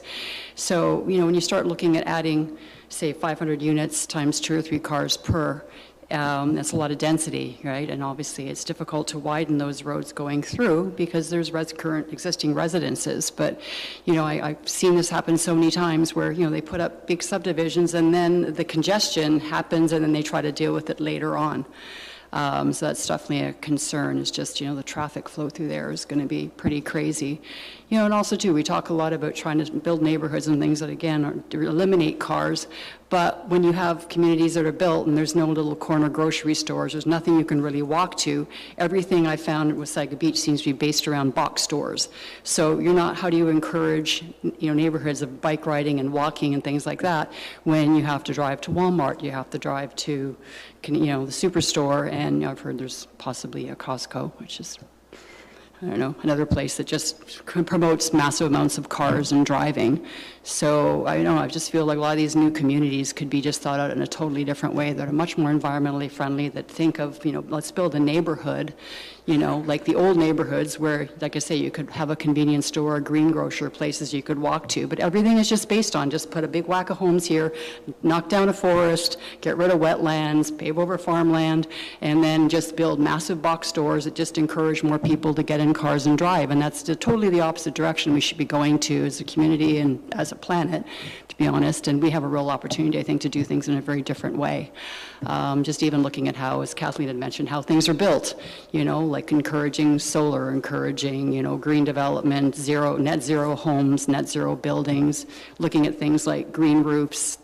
So, when you start looking at adding, say, 500 units times 2 or 3 cars per, that's a lot of density, right? And obviously it's difficult to widen those roads going through because there's current existing residences. But, I've seen this happen so many times where, they put up big subdivisions and then the congestion happens and then they try to deal with it later on. So that's definitely a concern, is just, the traffic flow through there is going to be pretty crazy. You know, and also too, we talk a lot about trying to build neighborhoods and things that, again, eliminate cars. But when you have communities that are built and there's no little corner grocery stores, there's nothing you can really walk to. Everything I found at Wasaga Beach seems to be based around box stores. So you're not, how do you encourage, you know, neighborhoods of bike riding and walking and things like that when you have to drive to Walmart, you have to drive to, you know, the superstore, and I've heard there's possibly a Costco, which is, I don't know, another place that just promotes massive amounts of cars and driving. So I don't know, I just feel like a lot of these new communities could be just thought out in a totally different way, that are much more environmentally friendly, that think of, you know, let's build a neighborhood, you know, like the old neighborhoods where, like I say, you could have a convenience store, a greengrocer, places you could walk to, but everything is just based on just put a big whack of homes here, knock down a forest, get rid of wetlands, pave over farmland, and then just build massive box stores that just encourage more people to get in cars and drive. And that's totally the opposite direction we should be going to as a community and as a planet, to be honest. And we have a real opportunity, I think, to do things in a very different way. Just even looking at how, as Kathleen had mentioned, how things are built, you know, like encouraging solar, encouraging, you know, green development, net zero homes, net zero buildings, looking at things like green roofs,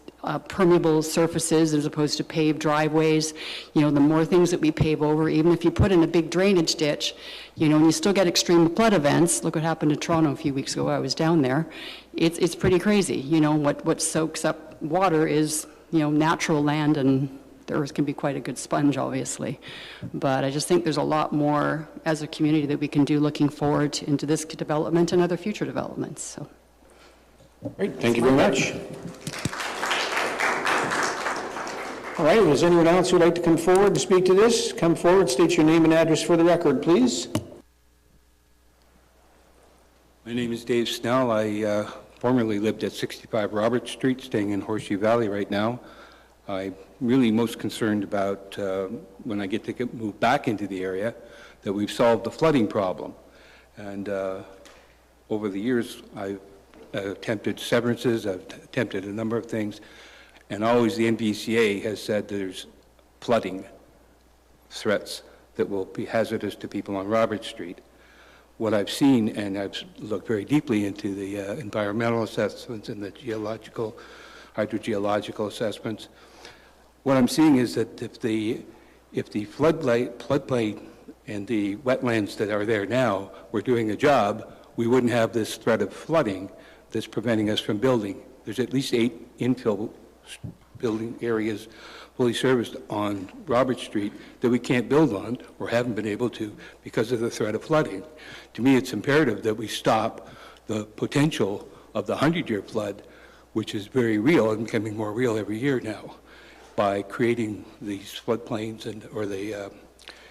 permeable surfaces as opposed to paved driveways. You know, the more things that we pave over, even if you put in a big drainage ditch, you know, and you still get extreme flood events. Look what happened in Toronto a few weeks ago. I was down there. It's pretty crazy. You know, what soaks up water is, you know, natural land, and the earth can be quite a good sponge, obviously. But I just think there's a lot more as a community that we can do looking forward to, into this development and other future developments. So. Great, thank you very much. All right, is anyone else who'd like to come forward to speak to this? Come forward, state your name and address for the record, please. My name is Dave Snell. I formerly lived at 65 Robert Street, staying in Horseshoe Valley right now. I'm really most concerned about when I get to move back into the area, that we've solved the flooding problem. And over the years, I've attempted severances, I've attempted a number of things, and always the NVCA has said there's flooding threats that will be hazardous to people on Robert Street. What I've seen, and I've looked very deeply into the environmental assessments and the hydrogeological assessments, what I'm seeing is that if the floodplain and the wetlands that are there now were doing a job, we wouldn't have this threat of flooding that's preventing us from building. There's at least 8 infill building areas fully serviced on Robert Street that we can't build on or haven't been able to because of the threat of flooding. To me, it's imperative that we stop the potential of the 100-year flood, which is very real and becoming more real every year now, by creating these floodplains or the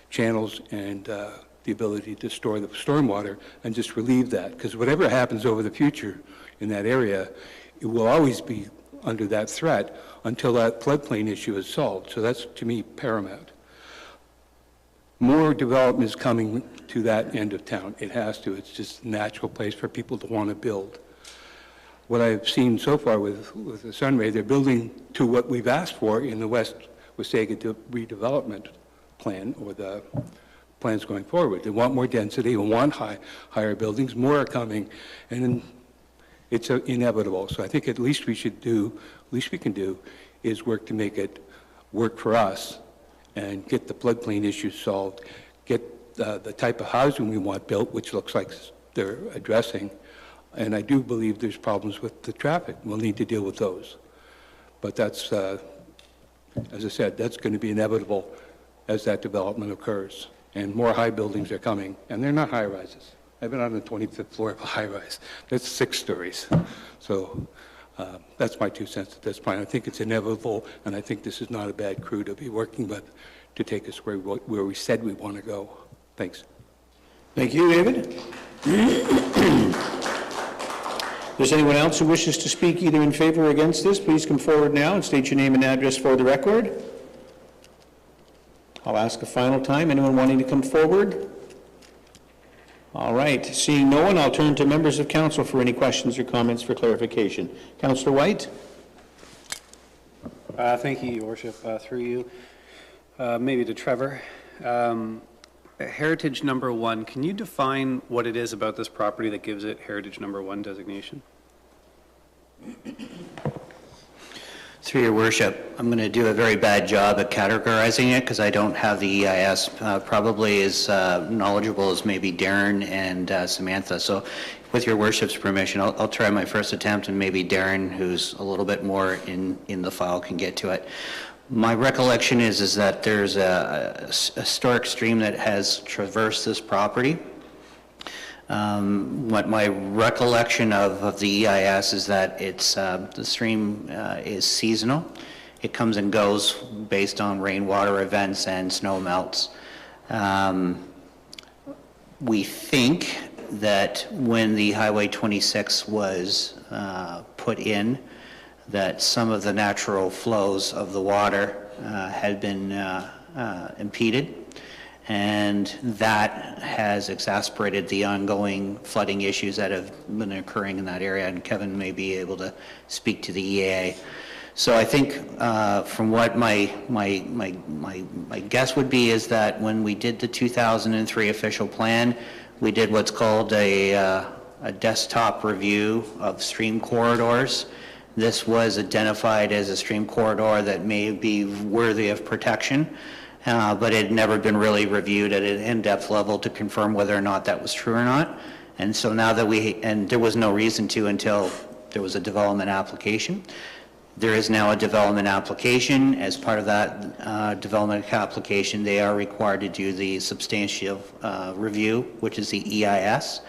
channels and the ability to store the stormwater and just relieve that. Because whatever happens over the future in that area, it will always be under that threat until that floodplain issue is solved. So that's, to me, paramount. More development is coming to that end of town. It has to. It's just a natural place for people to want to build. What I've seen so far with the Sunray, they're building to what we've asked for in the West Wasaga redevelopment plan, or the plans going forward. They want more density, they want higher buildings, more are coming, and it's inevitable. So I think at least we can do is work to make it work for us and get the floodplain issues solved, get the type of housing we want built, which looks like they're addressing. And I do believe there's problems with the traffic. We'll need to deal with those. But that's, as I said, that's going to be inevitable as that development occurs. And more high buildings are coming, and they're not high-rises. I've been on the 25th floor of a high-rise. That's 6 stories. So that's my 2 cents at this point. I think it's inevitable, and I think this is not a bad crew to be working with to take us where we said we want to go. Thanks. Thank you, David. Is anyone else who wishes to speak either in favor or against this? Please come forward now and state your name and address for the record. I'll ask a final time. Anyone wanting to come forward? All right. Seeing no one, I'll turn to members of council for any questions or comments for clarification. Councillor White. Thank you, Your Worship. Through you, maybe to Trevor. Heritage number 1, can you define what it is about this property that gives it Heritage number 1 designation? Through your worship, I'm going to do a very bad job at categorizing it because I don't have the EIS probably as knowledgeable as maybe Darren and Samantha. So with your worship's permission, I'll try my first attempt, and maybe Darren, who's a little bit more in the file, can get to it. My recollection is that there's a historic stream that has traversed this property. What my recollection of the EIS is that it's the stream is seasonal. It comes and goes based on rainwater events and snow melts. We think that when the Highway 26 was put in, that some of the natural flows of the water had been impeded, and that has exacerbated the ongoing flooding issues that have been occurring in that area, and Kevin may be able to speak to the EAA. So I think from what my guess would be is that when we did the 2003 official plan, we did what's called a desktop review of stream corridors. This was identified as a stream corridor that may be worthy of protection, but it had never been really reviewed at an in-depth level to confirm whether or not that was true or not. And so now that and there was no reason to until there was a development application. There is now a development application. As part of that development application, they are required to do the substantial review, which is the EIS.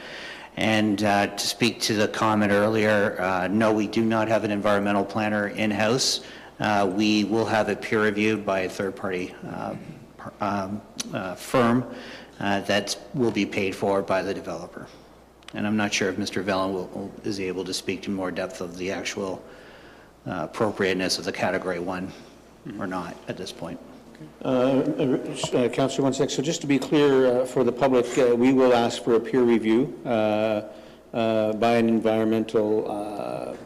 And to speak to the comment earlier, no, we do not have an environmental planner in-house. We will have it peer reviewed by a third-party firm that will be paid for by the developer. And I'm not sure if Mr. Vellon is able to speak to more depth of the actual appropriateness of the Category 1 or not at this point. Councillor, one sec. So just to be clear for the public, we will ask for a peer review by an environmental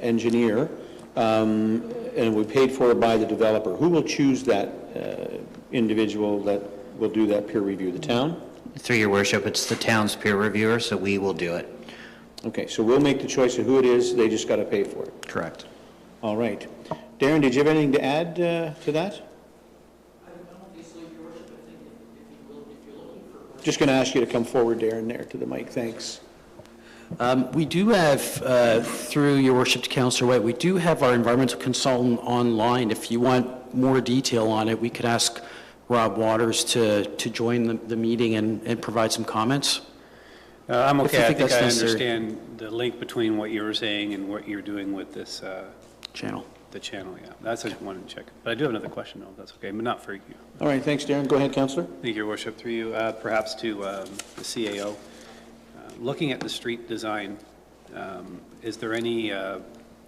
engineer, and we paid for it by the developer. Who will choose that individual that will do that peer review? The town? Through your worship, it's the town's peer reviewer, so we will do it. Okay, so we'll make the choice of who it is. They just got to pay for it. Correct. All right. Darren, did you have anything to add to that? Just going to ask you to come forward, Darren, there to the mic. Thanks. We do have, through your worship to Councillor White, we do have our environmental consultant online. If you want more detail on it, we could ask Rob Waters to join the meeting and provide some comments. I'm okay. I think I necessary. understand the link between what you were saying and what you're doing with this channel. The channel, yeah. That's what I wanted to check. But I do have another question, though, if that's okay, but not for you. All right, thanks, Darren. Go ahead, Councillor. Thank you, Your Worship. Through you, perhaps to the CAO. Looking at the street design, is there any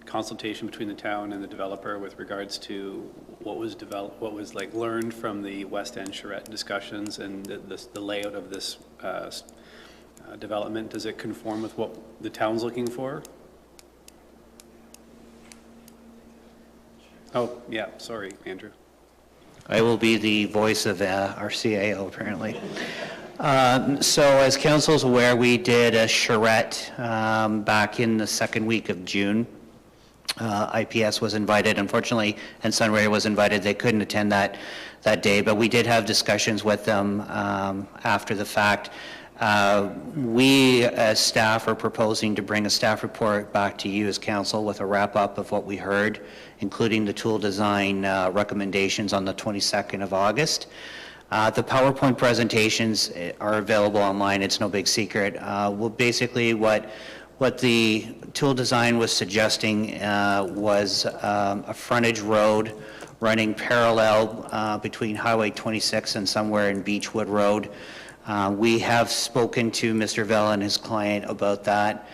consultation between the town and the developer with regards to what was developed, what was like learned from the West End charrette discussions and the layout of this development? Does it conform with what the town's looking for? Oh, yeah, sorry, Andrew. I will be the voice of our CAO, apparently. So as council is aware, we did a charrette back in the second week of June. IPS was invited, unfortunately, and Sunray was invited. They couldn't attend that day, but we did have discussions with them after the fact. We, as staff, are proposing to bring a staff report back to you as council with a wrap-up of what we heard, including the tool design recommendations on the 22nd of August. The PowerPoint presentations are available online. It's no big secret. Well, basically, what the tool design was suggesting was a frontage road running parallel between Highway 26 and somewhere in Beechwood Road. We have spoken to Mr. Vell and his client about that.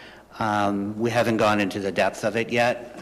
We haven't gone into the depth of it yet.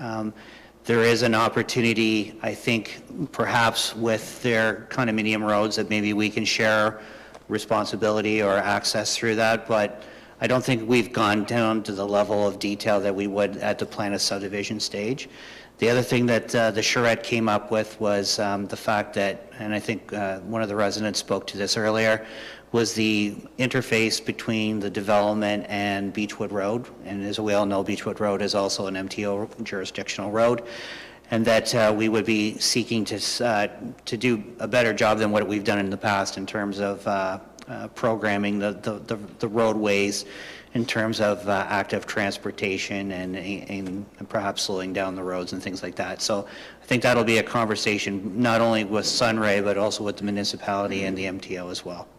There is an opportunity, I think, perhaps with their condominium roads that maybe we can share responsibility or access through that, but I don't think we've gone down to the level of detail that we would at the plan of subdivision stage. The other thing that the charrette came up with was the fact that, and I think one of the residents spoke to this earlier, was the interface between the development and Beechwood Road. And as we all know, Beechwood Road is also an MTO jurisdictional road. And that we would be seeking to do a better job than what we've done in the past in terms of programming the roadways, in terms of active transportation and perhaps slowing down the roads and things like that. So I think that'll be a conversation not only with Sunray, but also with the municipality and the MTO as well.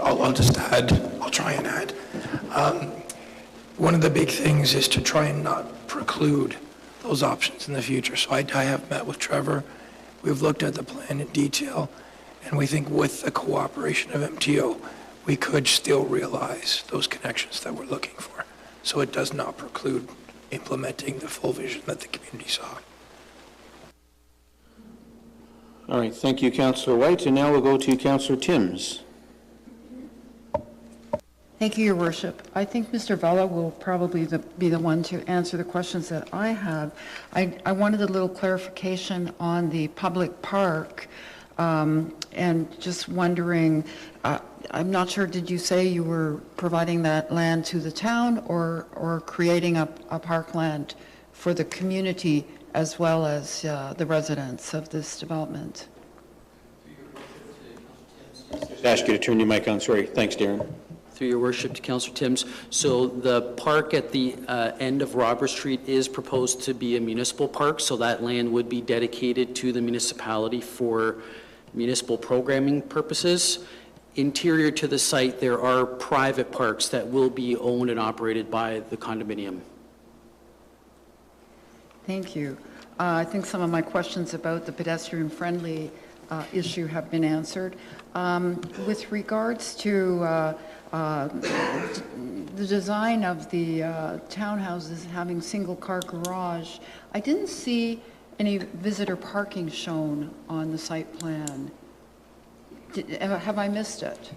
I'll just add, I'll try and add. One of the big things is to try and not preclude those options in the future. So I have met with Trevor. We've looked at the plan in detail, and we think with the cooperation of MTO, we could still realize those connections that we're looking for. So it does not preclude implementing the full vision that the community saw. All right, thank you, Councillor White. And now we'll go to Councillor Timms. Thank you, Your Worship. I think Mr. Vella will probably be the one to answer the questions that I have. I wanted a little clarification on the public park, and just wondering, I'm not sure, did you say you were providing that land to the town or creating a parkland for the community as well as the residents of this development? Just ask you to turn your mic on. Sorry. Thanks, Darren. Through your worship to Councillor Timms. So the park at the end of Robert Street is proposed to be a municipal park, so that land would be dedicated to the municipality for municipal programming purposes. Interior to the site, there are private parks that will be owned and operated by the condominium. Thank you. I think some of my questions about the pedestrian-friendly issue have been answered. With regards to the design of the townhouses having single-car garage, I didn't see any visitor parking shown on the site plan. Have I missed it?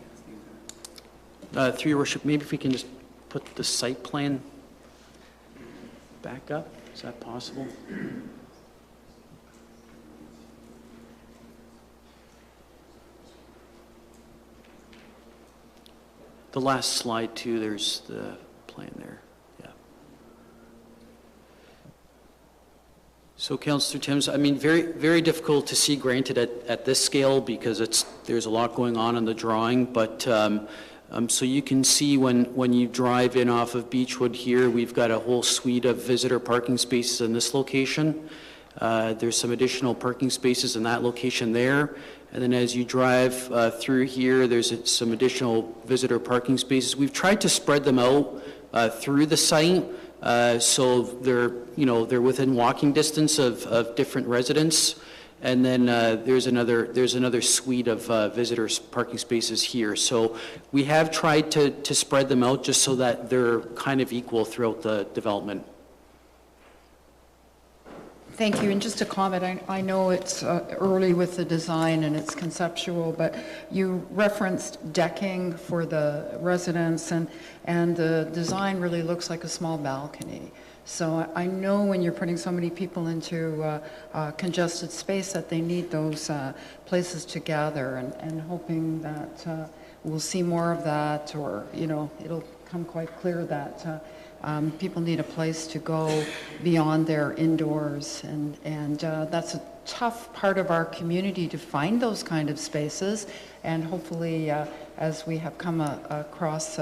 Through your worship, maybe if we can just put the site plan back up, is that possible? The last slide too, there's the plan there, yeah. So Councillor Timms, I mean, very difficult to see granted at this scale because there's a lot going on in the drawing, but so you can see when you drive in off of Beechwood here, we've got a whole suite of visitor parking spaces in this location. There's some additional parking spaces in that location there. And then as you drive through here, there's some additional visitor parking spaces. We've tried to spread them out through the site so they're within walking distance of different residents. And then there's another suite of visitor parking spaces here. So we have tried to spread them out just so that they're kind of equal throughout the development. Thank you. And just a comment, I know it's early with the design and it's conceptual, but you referenced decking for the residents, and the design really looks like a small balcony. So I know when you're putting so many people into congested space that they need those places to gather, and hoping that we'll see more of that, or it'll come quite clear that people need a place to go beyond their indoors, and that's a tough part of our community to find those kind of spaces, and hopefully as we have come across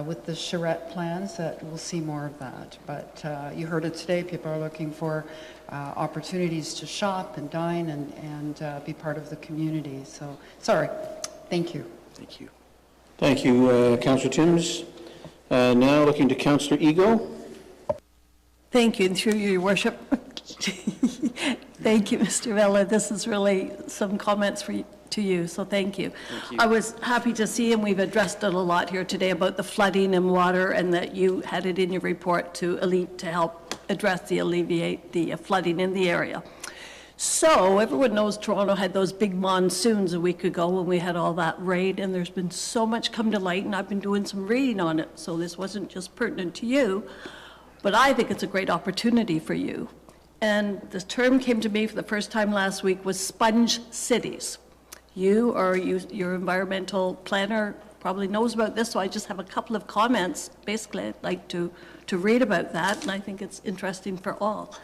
with the charrette plans that we'll see more of that. But you heard it today, people are looking for opportunities to shop and dine and be part of the community. So sorry, thank you. Thank you. Thank you, Councillor Timms. Now looking to Councillor Ego. Thank you, and through you, Your Worship. Thank you, Mr. Vella. This is really some comments to you, so thank you. Thank you. I was happy to see, and we've addressed it a lot here today, about the flooding and water, and that you had it in your report to help alleviate the flooding in the area. So everyone knows Toronto had those big monsoons a week ago when we had all that rain, and there's been so much come to light, and I've been doing some reading on it, so this wasn't just pertinent to you, but I think it's a great opportunity for you. And the term came to me for the first time last week was sponge cities. Your environmental planner probably knows about this, so I just have a couple of comments. Basically, I'd like to read about that, and I think it's interesting for all.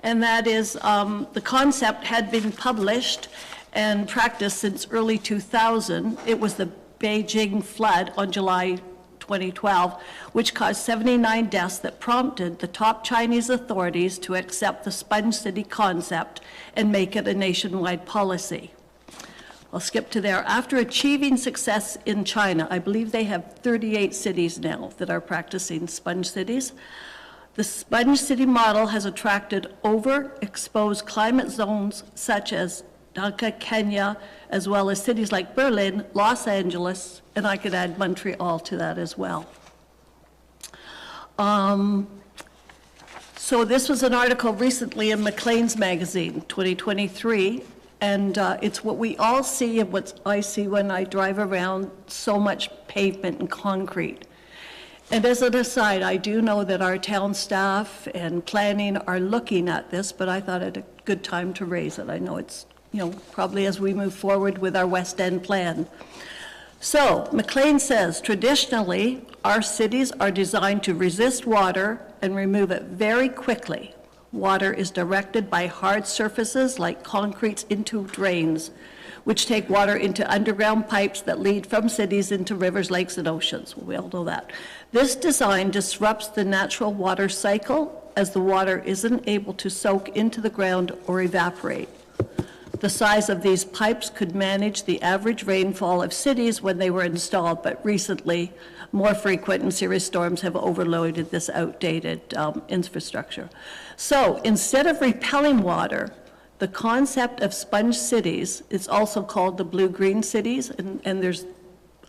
And that is, the concept had been published and practiced since early 2000. It was the Beijing flood on July 2012, which caused 79 deaths that prompted the top Chinese authorities to accept the sponge city concept and make it a nationwide policy. I'll skip to there. After achieving success in China, I believe they have 38 cities now that are practicing sponge cities. The sponge city model has attracted overexposed climate zones such as Dhaka, Kenya, as well as cities like Berlin, Los Angeles, and I could add Montreal to that as well. So this was an article recently in Maclean's magazine, 2023, and it's what we all see and what I see when I drive around, so much pavement and concrete. And as an aside, I do know that our town staff and planning are looking at this, but I thought it a good time to raise it. I know it's, probably as we move forward with our West End plan. So, Maclean says, traditionally, our cities are designed to resist water and remove it very quickly. Water is directed by hard surfaces like concretes into drains, which take water into underground pipes that lead from cities into rivers, lakes, and oceans. We all know that. This design disrupts the natural water cycle as the water isn't able to soak into the ground or evaporate. The size of these pipes could manage the average rainfall of cities when they were installed, but recently, more frequent and serious storms have overloaded this outdated infrastructure. So instead of repelling water, the concept of sponge cities is also called the blue-green cities, and there's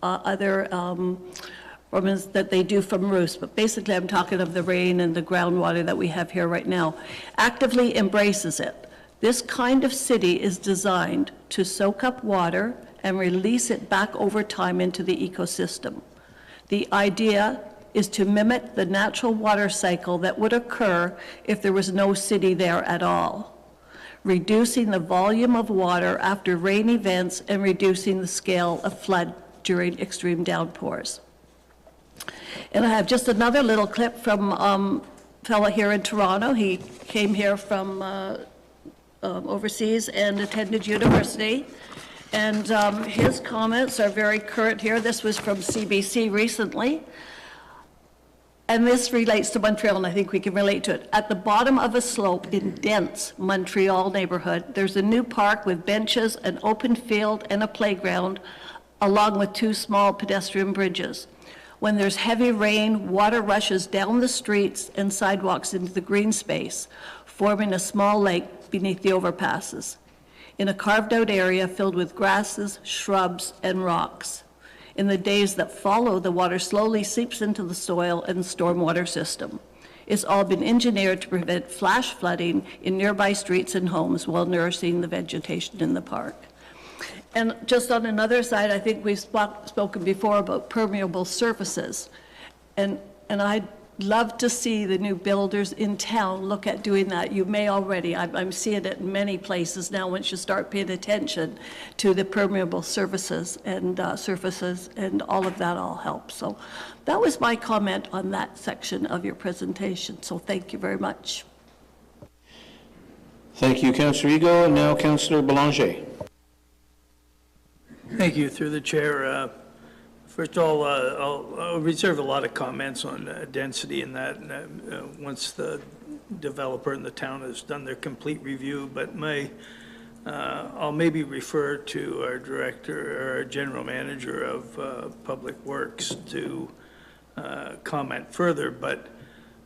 other formats that they do from roofs, but basically I'm talking of the rain and the groundwater that we have here right now, actively embraces it. This kind of city is designed to soak up water and release it back over time into the ecosystem. The idea is to mimic the natural water cycle that would occur if there was no city there at all, reducing the volume of water after rain events and reducing the scale of flood during extreme downpours. And I have just another little clip from a fellow here in Toronto. He came here from overseas and attended university. And his comments are very current here. This was from CBC recently. And this relates to Montreal, and I think we can relate to it. At the bottom of a slope in dense Montreal neighborhood, there's a new park with benches, an open field, and a playground, along with 2 small pedestrian bridges. When there's heavy rain, water rushes down the streets and sidewalks into the green space, forming a small lake beneath the overpasses, in a carved-out area filled with grasses, shrubs, and rocks. In the days that follow, the water slowly seeps into the soil and stormwater system. It's all been engineered to prevent flash flooding in nearby streets and homes while nourishing the vegetation in the park. And just on another side, I think we've spoken before about permeable surfaces. And I'd love to see the new builders in town look at doing that. You may already. I'm seeing it in many places now once you start paying attention to the permeable surfaces, and all of that all helps. So that was my comment on that section of your presentation. So thank you very much. Thank you, Councillor Ego. And now Councillor Belanger. Thank you, through the chair. First of all, I'll reserve a lot of comments on density and that once the developer and the town has done their complete review, but I'll maybe refer to our director or our general manager of Public Works to comment further, but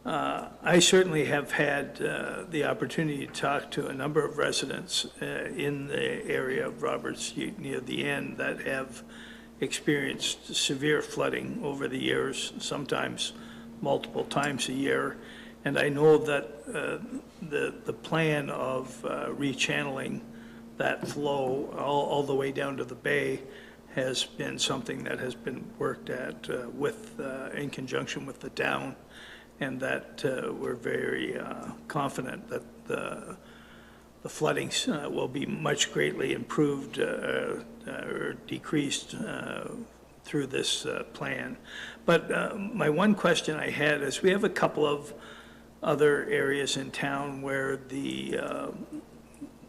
I certainly have had the opportunity to talk to a number of residents in the area of Roberts Street near the end that have experienced severe flooding over the years, sometimes multiple times a year. And I know that the plan of rechanneling that flow all the way down to the bay has been something that has been worked at in conjunction with the town, and that we're very confident that the flooding will be much greatly improved or decreased through this plan. But my one question I had is, we have a couple of other areas in town where the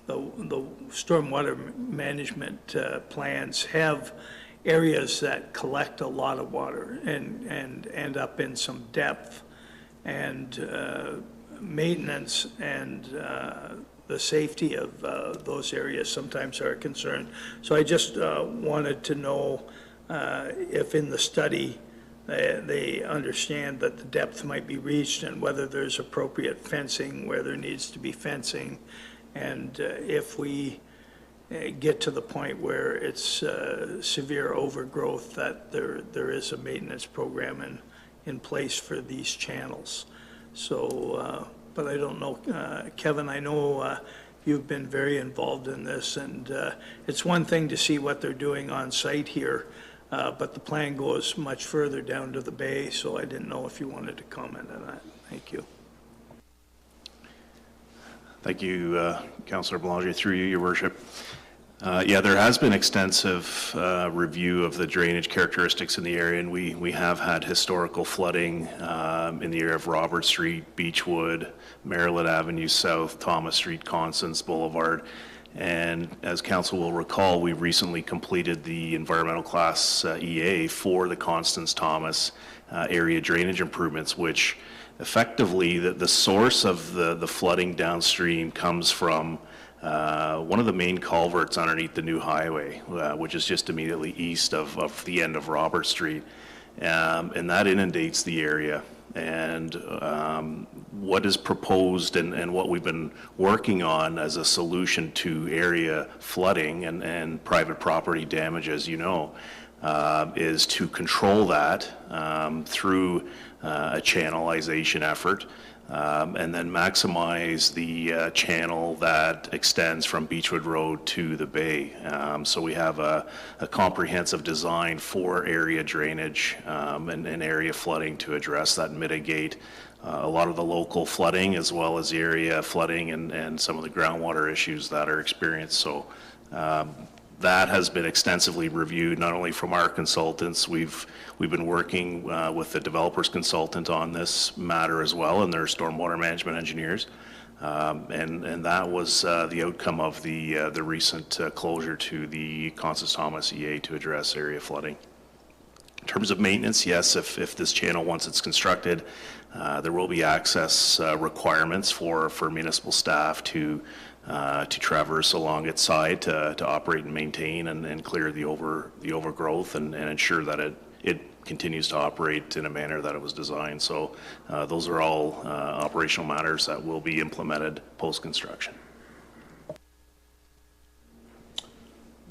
stormwater management plans have areas that collect a lot of water and end up in some depth, and maintenance and the safety of those areas sometimes are a concern. So I just wanted to know if in the study they understand that the depth might be reached, and whether there's appropriate fencing where there needs to be fencing, and if we get to the point where it's severe overgrowth, that there is a maintenance program in place for these channels. So, but I don't know, Kevin, I know you've been very involved in this, and it's one thing to see what they're doing on site here, but the plan goes much further down to the bay, so I didn't know if you wanted to comment on that. Thank you. Thank you, Councillor Belanger, through you, Your Worship. Yeah, there has been extensive review of the drainage characteristics in the area, and we have had historical flooding in the area of Robert Street, Beechwood, Maryland Avenue South, Thomas Street, Constance Boulevard. And as Council will recall, we recently completed the environmental class EA for the Constance Thomas area drainage improvements, which effectively the source of the flooding downstream comes from one of the main culverts underneath the new highway, which is just immediately east of the end of Robert Street, and that inundates the area. And what is proposed and what we've been working on as a solution to area flooding and private property damage, as you know, is to control that through a channelization effort, and then maximize the channel that extends from Beechwood Road to the bay. So we have a comprehensive design for area drainage and area flooding to address that and mitigate a lot of the local flooding, as well as the area flooding and some of the groundwater issues that are experienced. So that has been extensively reviewed, not only from our consultants. We've been working with the developer's consultant on this matter as well, and their stormwater management engineers. And that was the outcome of the recent closure to the Constance Thomas EA to address area flooding. In terms of maintenance, yes, if this channel, once it's constructed, there will be access requirements for municipal staff to traverse along its side to operate and maintain and clear the overgrowth and ensure that it continues to operate in a manner that it was designed. So those are all operational matters that will be implemented post-construction.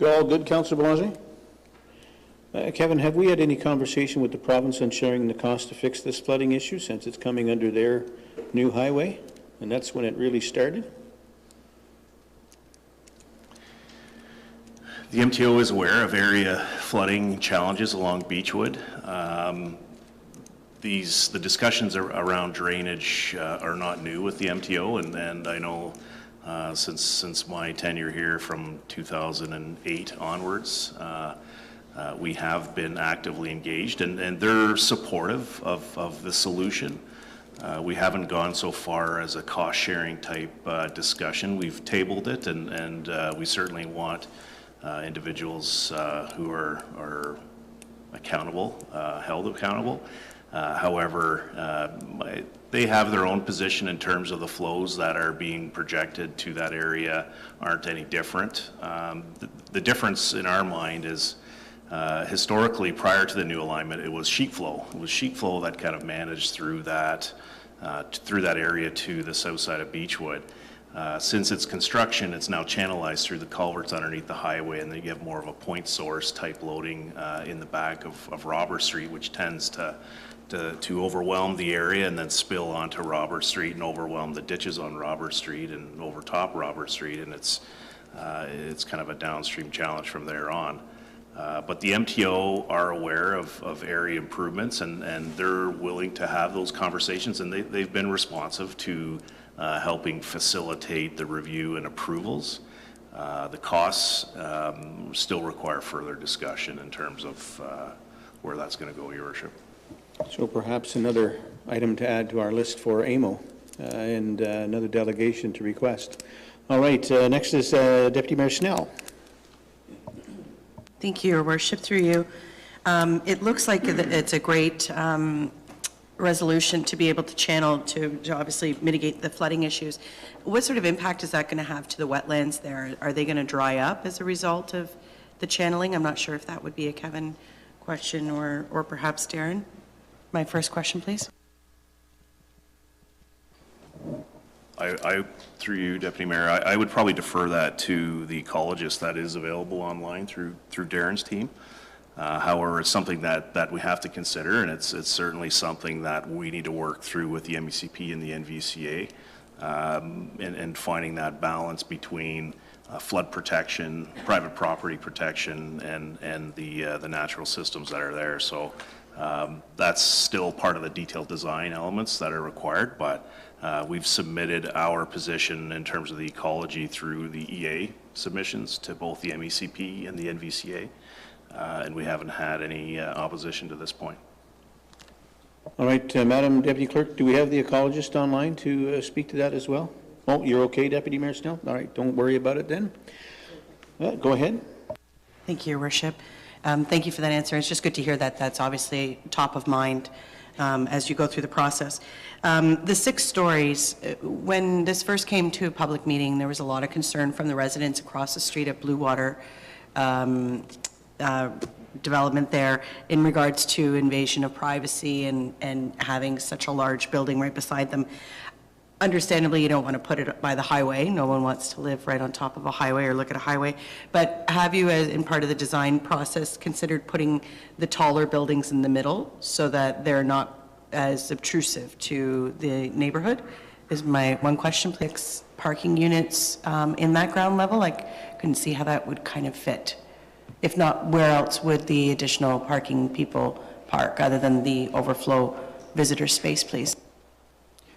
All good, Councillor Belanger? Kevin, have we had any conversation with the province on sharing the cost to fix this flooding issue, since it's coming under their new highway, and that's when it really started? The MTO is aware of area flooding challenges along Beechwood. The discussions around drainage are not new with the MTO, and I know since my tenure here from 2008 onwards, we have been actively engaged, and they're supportive of the solution. We haven't gone so far as a cost-sharing type discussion. We've tabled it, and we certainly want individuals who are accountable, held accountable. However, they have their own position in terms of the flows that are being projected to that area aren't any different. The difference in our mind is historically, prior to the new alignment, it was sheet flow. It was sheet flow that kind of managed through that area to the south side of Beechwood. Since its construction, it's now channelized through the culverts underneath the highway, and then you have more of a point source type loading in the back of Robert Street, which tends to to overwhelm the area and then spill onto Robert Street and overwhelm the ditches on Robert Street and overtop Robert Street, and it's kind of a downstream challenge from there on. But the MTO are aware of area improvements, and they're willing to have those conversations, and they've been responsive to helping facilitate the review and approvals. The costs still require further discussion in terms of where that's going to go, Your Worship. So perhaps another item to add to our list for AMO and another delegation to request. All right, next is Deputy Mayor Snell. Thank you, Your Worship, through you. It looks like it's a great resolution to be able to channel to obviously mitigate the flooding issues. What sort of impact is that going to have to the wetlands there? Are they going to dry up as a result of the channeling? I'm not sure if that would be a Kevin question or perhaps Darren. My first question, please. Through you, Deputy Mayor, I would probably defer that to the ecologist that is available online through Darren's team. However, it's something that we have to consider, and it's certainly something that we need to work through with the MECP and the NVCA, and finding that balance between flood protection, private property protection, and the natural systems that are there. So that's still part of the detailed design elements that are required, but we've submitted our position in terms of the ecology through the EA submissions to both the MECP and the NVCA, and we haven't had any opposition to this point. All right, Madam Deputy Clerk, do we have the ecologist online to speak to that as well? Oh, you're okay, Deputy Mayor Snell? All right, don't worry about it then. Go ahead. Thank you, Your Worship. Thank you for that answer. It's just good to hear that that's obviously top of mind as you go through the process. The 6 stories, when this first came to a public meeting, there was a lot of concern from the residents across the street at Blue Water development there in regards to invasion of privacy and having such a large building right beside them. Understandably, you don't want to put it by the highway. No one wants to live right on top of a highway or look at a highway. But have you, as in part of the design process, considered putting the taller buildings in the middle so that they're not as obtrusive to the neighborhood? Is my one question, please. Parking units in that ground level? I couldn't see how that would kind of fit. If not, where else would the additional parking people park other than the overflow visitor space, please?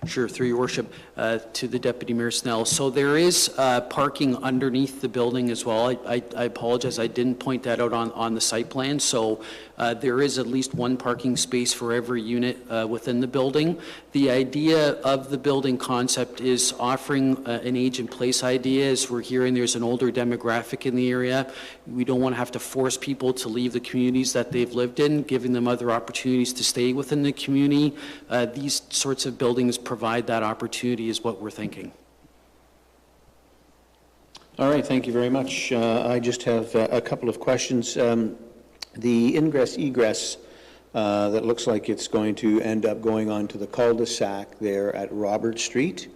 Sure, through your worship, to the Deputy Mayor Snell. So there is parking underneath the building as well. I apologize, I didn't point that out on the site plan. So there is at least one parking space for every unit within the building. The idea of the building concept is offering an age-in-place idea. As we're hearing, there's an older demographic in the area. We don't want to have to force people to leave the communities that they've lived in, giving them other opportunities to stay within the community. These sorts of buildings provide that opportunity is what we're thinking. All right, thank you very much. I just have a couple of questions. The ingress-egress that looks like it's going to end up going on to the cul-de-sac there at Robert Street.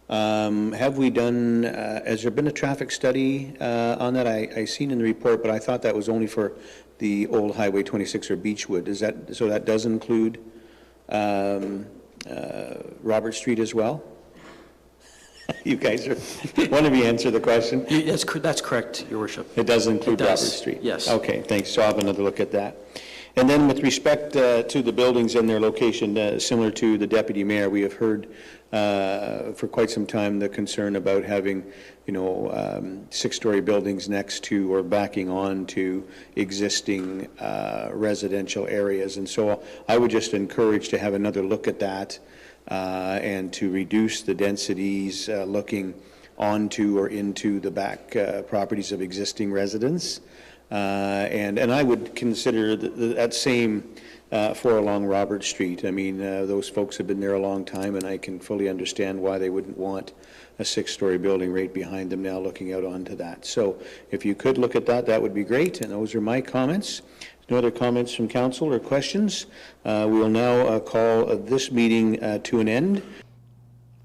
Have we done, has there been a traffic study on that? I seen in the report, but I thought that was only for the old Highway 26 or Beechwood. Is that, so that does include Robert Street as well? You guys are, one of you answer the question. That's correct, Your Worship. It does include It does, Robert Street? yes. Okay, thanks. So I'll have another look at that. And then with respect to the buildings and their location, similar to the Deputy Mayor, we have heard for quite some time the concern about having, you know, 6-story buildings next to or backing on to existing residential areas. And so I would just encourage to have another look at that and to reduce the densities looking onto or into the back properties of existing residents. And I would consider that same for along Robert Street. I mean, those folks have been there a long time, and I can fully understand why they wouldn't want a 6-story building right behind them now looking out onto that. So if you could look at that, that would be great. And those are my comments. No other comments from council or questions? We will now call this meeting to an end.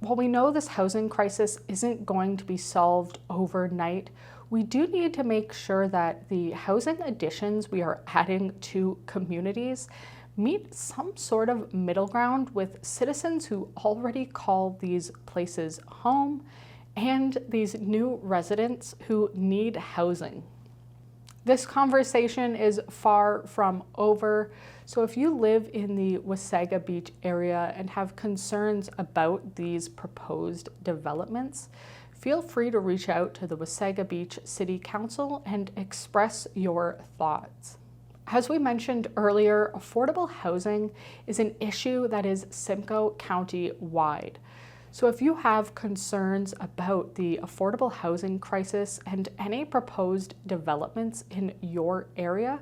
While we know this housing crisis isn't going to be solved overnight, we do need to make sure that the housing additions we are adding to communities meet some sort of middle ground with citizens who already call these places home and these new residents who need housing. This conversation is far from over, so if you live in the Wasaga Beach area and have concerns about these proposed developments, feel free to reach out to the Wasaga Beach City Council and express your thoughts. As we mentioned earlier, affordable housing is an issue that is Simcoe County wide. So if you have concerns about the affordable housing crisis and any proposed developments in your area,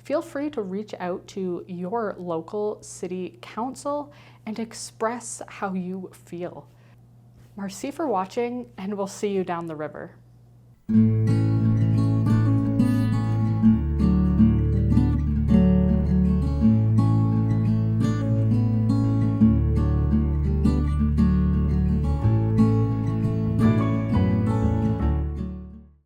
feel free to reach out to your local city council and express how you feel. Merci for watching, and we'll see you down the river.